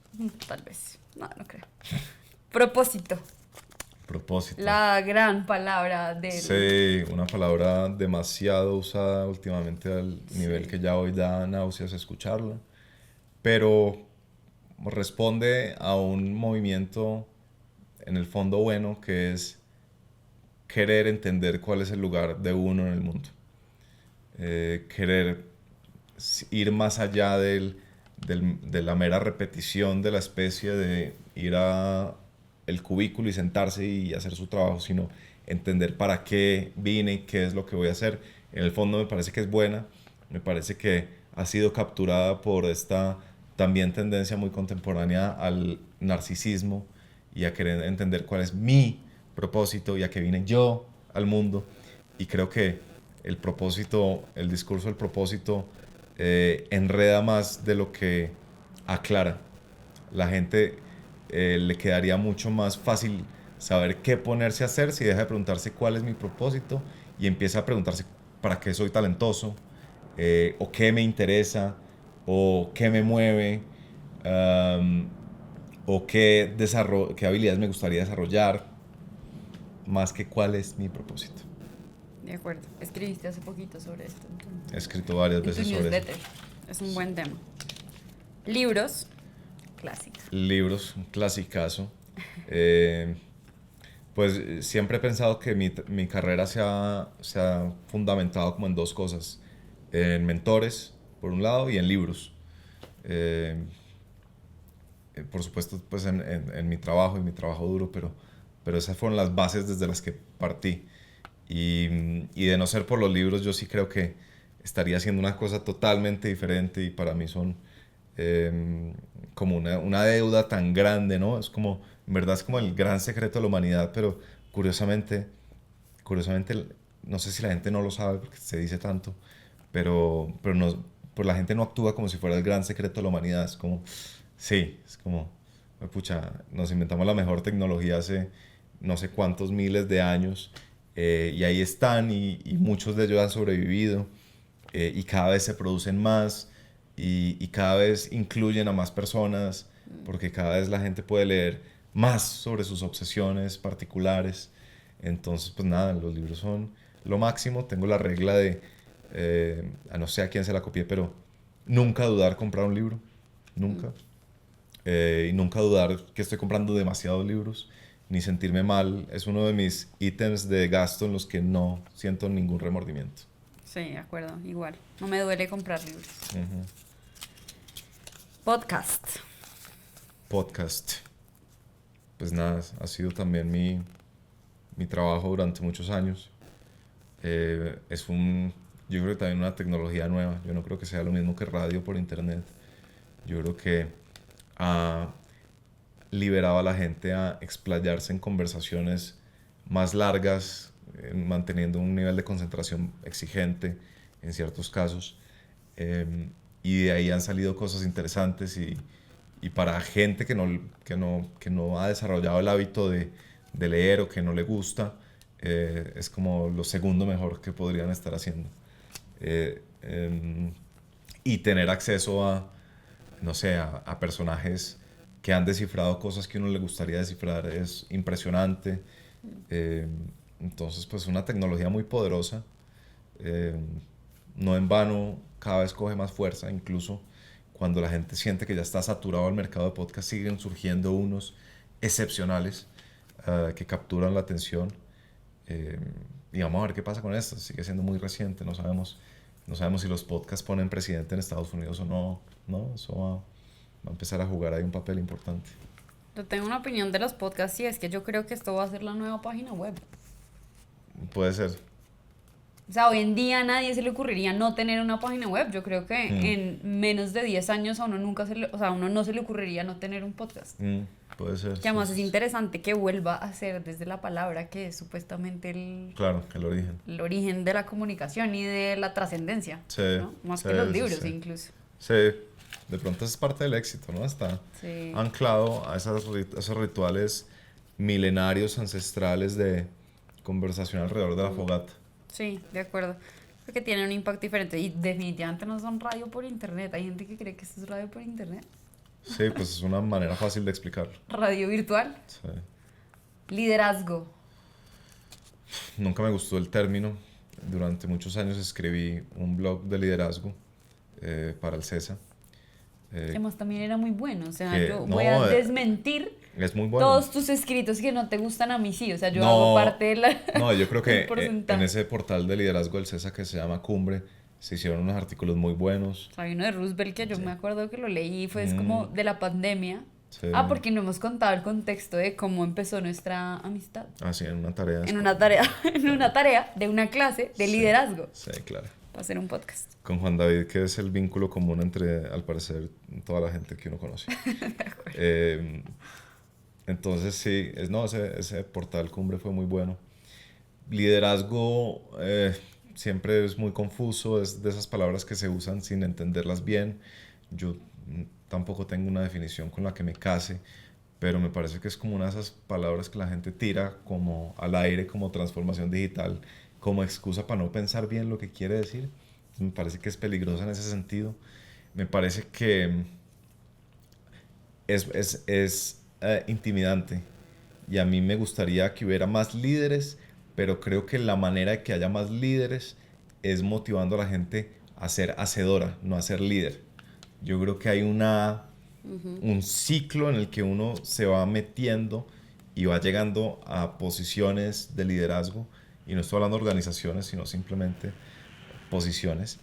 S1: Tal vez. No, no creo. Propósito.
S2: Propósito.
S1: La gran palabra del...
S2: Sí, una palabra demasiado usada últimamente al nivel que ya hoy da náuseas escucharla, pero responde a un movimiento en el fondo bueno que es querer entender cuál es el lugar de uno en el mundo. Querer ir más allá de la mera repetición de la especie de ir a el cubículo y sentarse y hacer su trabajo, sino entender para qué vine, qué es lo que voy a hacer. En el fondo me parece que es buena, me parece que ha sido capturada por esta también tendencia muy contemporánea al narcisismo y a querer entender cuál es mi propósito y a qué vine yo al mundo. Y creo que el propósito, el discurso del propósito enreda más de lo que aclara. La gente le quedaría mucho más fácil saber qué ponerse a hacer si deja de preguntarse cuál es mi propósito y empieza a preguntarse para qué soy talentoso, o qué me interesa, o qué me mueve, um, o qué habilidades me gustaría desarrollar, más que cuál es mi propósito.
S1: De acuerdo. Escribiste hace poquito sobre esto.
S2: He escrito varias
S1: En tu
S2: veces sobre eso.
S1: newsletter. Es un buen tema. Libros. Clásica.
S2: Libros, un clasicazo. Eh, Pues siempre he pensado que mi carrera se ha fundamentado como en dos cosas, en mentores, por un lado, y en libros. Eh, por supuesto, pues en mi trabajo y mi trabajo duro, pero esas fueron las bases desde las que partí. Y de no ser por los libros, yo sí creo que estaría haciendo una cosa totalmente diferente y para mí son como una deuda tan grande, ¿no? Es como, en verdad es como el gran secreto de la humanidad, pero curiosamente, curiosamente, no sé si la gente no lo sabe porque se dice tanto, pero no, pues la gente no actúa como si fuera el gran secreto de la humanidad. Es como, sí, es como, pucha, nos inventamos la mejor tecnología hace no sé cuántos miles de años y ahí están y muchos de ellos han sobrevivido y cada vez se producen más y cada vez incluyen a más personas porque cada vez la gente puede leer más sobre sus obsesiones particulares. Entonces, pues nada, los libros son lo máximo. Tengo la regla de, no sé a quién se la copié, pero nunca dudar comprar un libro, nunca. Y nunca dudar que estoy comprando demasiados libros, ni sentirme mal. Es uno de mis ítems de gasto en los que no siento ningún remordimiento.
S1: Sí, de acuerdo, igual. No me duele comprar libros.
S2: Ujú.
S1: Podcast.
S2: Podcast. Pues nada, ha sido también mi trabajo durante muchos años. Yo creo que también una tecnología nueva. Yo no creo que sea lo mismo que radio por internet. Yo creo que ha liberado a la gente a explayarse en conversaciones más largas, manteniendo un nivel de concentración exigente en ciertos casos. Y de ahí han salido cosas interesantes y para gente que no ha desarrollado el hábito de leer o que no le gusta, es como lo segundo mejor que podrían estar haciendo. Eh, em, y tener acceso a, no sé, a personajes que han descifrado cosas que a uno le gustaría descifrar es impresionante. Eh, entonces, pues una tecnología muy poderosa. Eh, no en vano, cada vez coge más fuerza, incluso cuando la gente siente que ya está saturado el mercado de podcast, siguen surgiendo unos excepcionales que capturan la atención. Eh, y vamos a ver qué pasa con esto. Sigue siendo muy reciente, no sabemos si los podcasts ponen presidente en Estados Unidos o no. No, eso va a empezar a jugar ahí un papel importante.
S1: Yo tengo una opinión de los podcasts y es que yo creo que esto va a ser la nueva página web.
S2: Puede ser.
S1: O sea, hoy en día a nadie se le ocurriría no tener una página web. Yo creo que
S2: Mm,
S1: en menos de 10 años a uno nunca o sea, a uno no se le ocurriría no tener un podcast.
S2: puede ser,
S1: Que
S2: sí,
S1: además
S2: sí,
S1: es
S2: sí.
S1: interesante que vuelva a ser desde la palabra que es supuestamente
S2: Claro, el origen.
S1: el origen de la comunicación y de la trascendencia,
S2: Sí,
S1: ¿no? Más
S2: sí,
S1: que los
S2: sí,
S1: libros
S2: sí.
S1: incluso.
S2: Sí, de pronto es parte del éxito, ¿no? Está
S1: Sí,
S2: anclado a esos rituales milenarios ancestrales de conversación alrededor de la fogata.
S1: sí, de acuerdo. Creo que tienen un impacto diferente y definitivamente no son radio por internet. Hay gente que cree que esto es radio por internet.
S2: Sí, pues es una manera fácil de explicarlo.
S1: Radio virtual.
S2: Sí.
S1: Liderazgo.
S2: Nunca me gustó el término. Durante muchos años escribí un blog de liderazgo para el CESA.
S1: Además también era muy bueno. O sea,
S2: Que
S1: yo voy a
S2: no,
S1: desmentir
S2: es muy bueno.
S1: todos tus escritos que no te gustan a mí, sí. O sea, yo hago
S2: No,
S1: parte de
S2: no, yo creo
S1: del
S2: que en
S1: porcentaje.
S2: ese portal de liderazgo del CESA que se llama Cumbre se hicieron unos artículos muy buenos.
S1: O sea, hay uno de Roosevelt que yo
S2: Sí.
S1: me acuerdo que lo leí, fue es
S2: Mm,
S1: como de la pandemia.
S2: sí.
S1: Ah, porque no hemos contado el contexto de cómo empezó nuestra amistad.
S2: Así en una tarea.
S1: En una tarea, en una tarea de una clase de
S2: Sí,
S1: liderazgo
S2: sí, claro.
S1: para hacer un podcast.
S2: Con Juan David, que es el vínculo común entre, al parecer, toda la gente que uno conoce. Eh, entonces, sí, no, ese portal Cumbre fue muy bueno. Liderazgo siempre es muy confuso, es de esas palabras que se usan sin entenderlas bien. Yo tampoco tengo una definición con la que me case, pero me parece que es como una de esas palabras que la gente tira como al aire, como transformación digital, como excusa para no pensar bien lo que quiere decir. Me parece que es peligrosa en ese sentido. Me parece que es intimidante y a mí me gustaría que hubiera más líderes, pero creo que la manera de que haya más líderes es motivando a la gente a ser hacedora, no a ser líder. Yo creo que hay un ciclo en el que uno se va metiendo y va llegando a posiciones de liderazgo, y no estoy hablando de organizaciones, sino simplemente posiciones,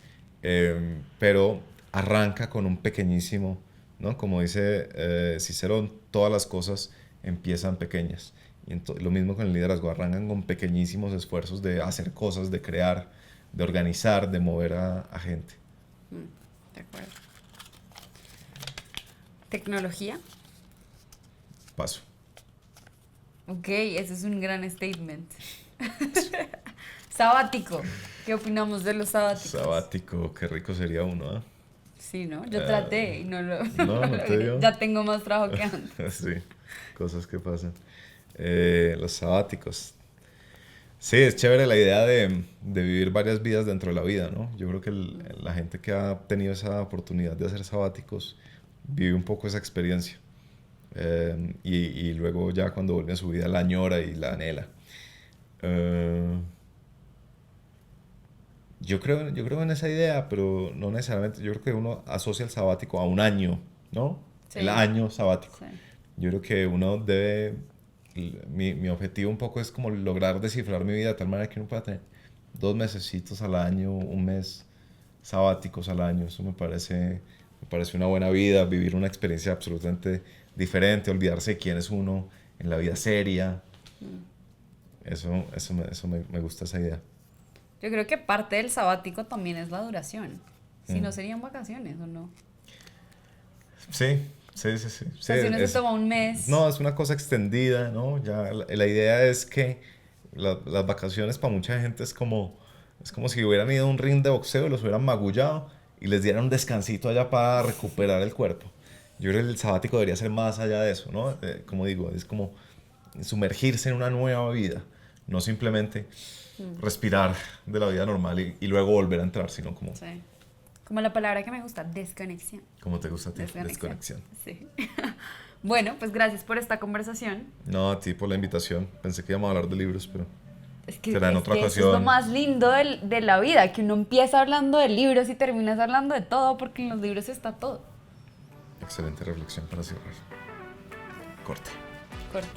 S2: pero arranca con un pequeñísimo, ¿no? Como dice Cicerón, todas las cosas empiezan pequeñas. Y lo mismo con el liderazgo, arrancan con pequeñísimos esfuerzos de hacer cosas, de crear, de organizar, de mover a gente.
S1: De acuerdo. ¿Tecnología?
S2: Paso.
S1: Ok, ese es un gran statement. Sabático. ¿Qué opinamos de los sabáticos?
S2: Sabático, qué rico sería uno, ¿eh?
S1: Sí, ¿no? Yo traté y no lo
S2: no te dio.
S1: Ya tengo más trabajo que antes.
S2: Sí, cosas que pasan. Los sabáticos. Sí, es chévere la idea de vivir varias vidas dentro de la vida, ¿no? Yo creo que la gente que ha tenido esa oportunidad de hacer sabáticos vive un poco esa experiencia. Y luego ya cuando vuelve a su vida la añora y la anhela. Yo creo en esa idea, pero no necesariamente. Yo creo que uno asocia el sabático a un año, ¿no?
S1: Sí.
S2: El año sabático.
S1: Sí.
S2: Yo creo que uno debe. Mi objetivo un poco es como lograr descifrar mi vida de tal manera que uno pueda tener 2 mesecitos al año, un mes sabáticos al año. Eso me parece una buena vida, vivir una experiencia absolutamente diferente, olvidarse de quién es uno en la vida seria. Eso me gusta esa idea.
S1: Yo creo que parte del sabático también es la duración. Si no serían vacaciones, ¿o no?
S2: Sí.
S1: O sea, si uno se toma un mes.
S2: No, es una cosa extendida, ¿no? Ya la idea es que las vacaciones para mucha gente es como si hubieran ido a un ring de boxeo y los hubieran magullado y les dieran un descansito allá para recuperar el cuerpo. Yo creo que el sabático debería ser más allá de eso, ¿no? Como digo, es como sumergirse en una nueva vida, no simplemente respirar de la vida normal y luego volver a entrar, sino como...
S1: Sí. Como la palabra que me gusta, desconexión.
S2: ¿Cómo te gusta a ti? Desconexión.
S1: Sí. Bueno, pues gracias por esta conversación.
S2: No, a ti por la invitación. Pensé que íbamos a hablar de libros, pero
S1: Es que,
S2: será en otra ocasión.
S1: Eso es lo más lindo de la vida, que uno empieza hablando de libros y terminas hablando de todo, porque en los libros está todo.
S2: Excelente reflexión para cerrar. Corte.
S1: Corte.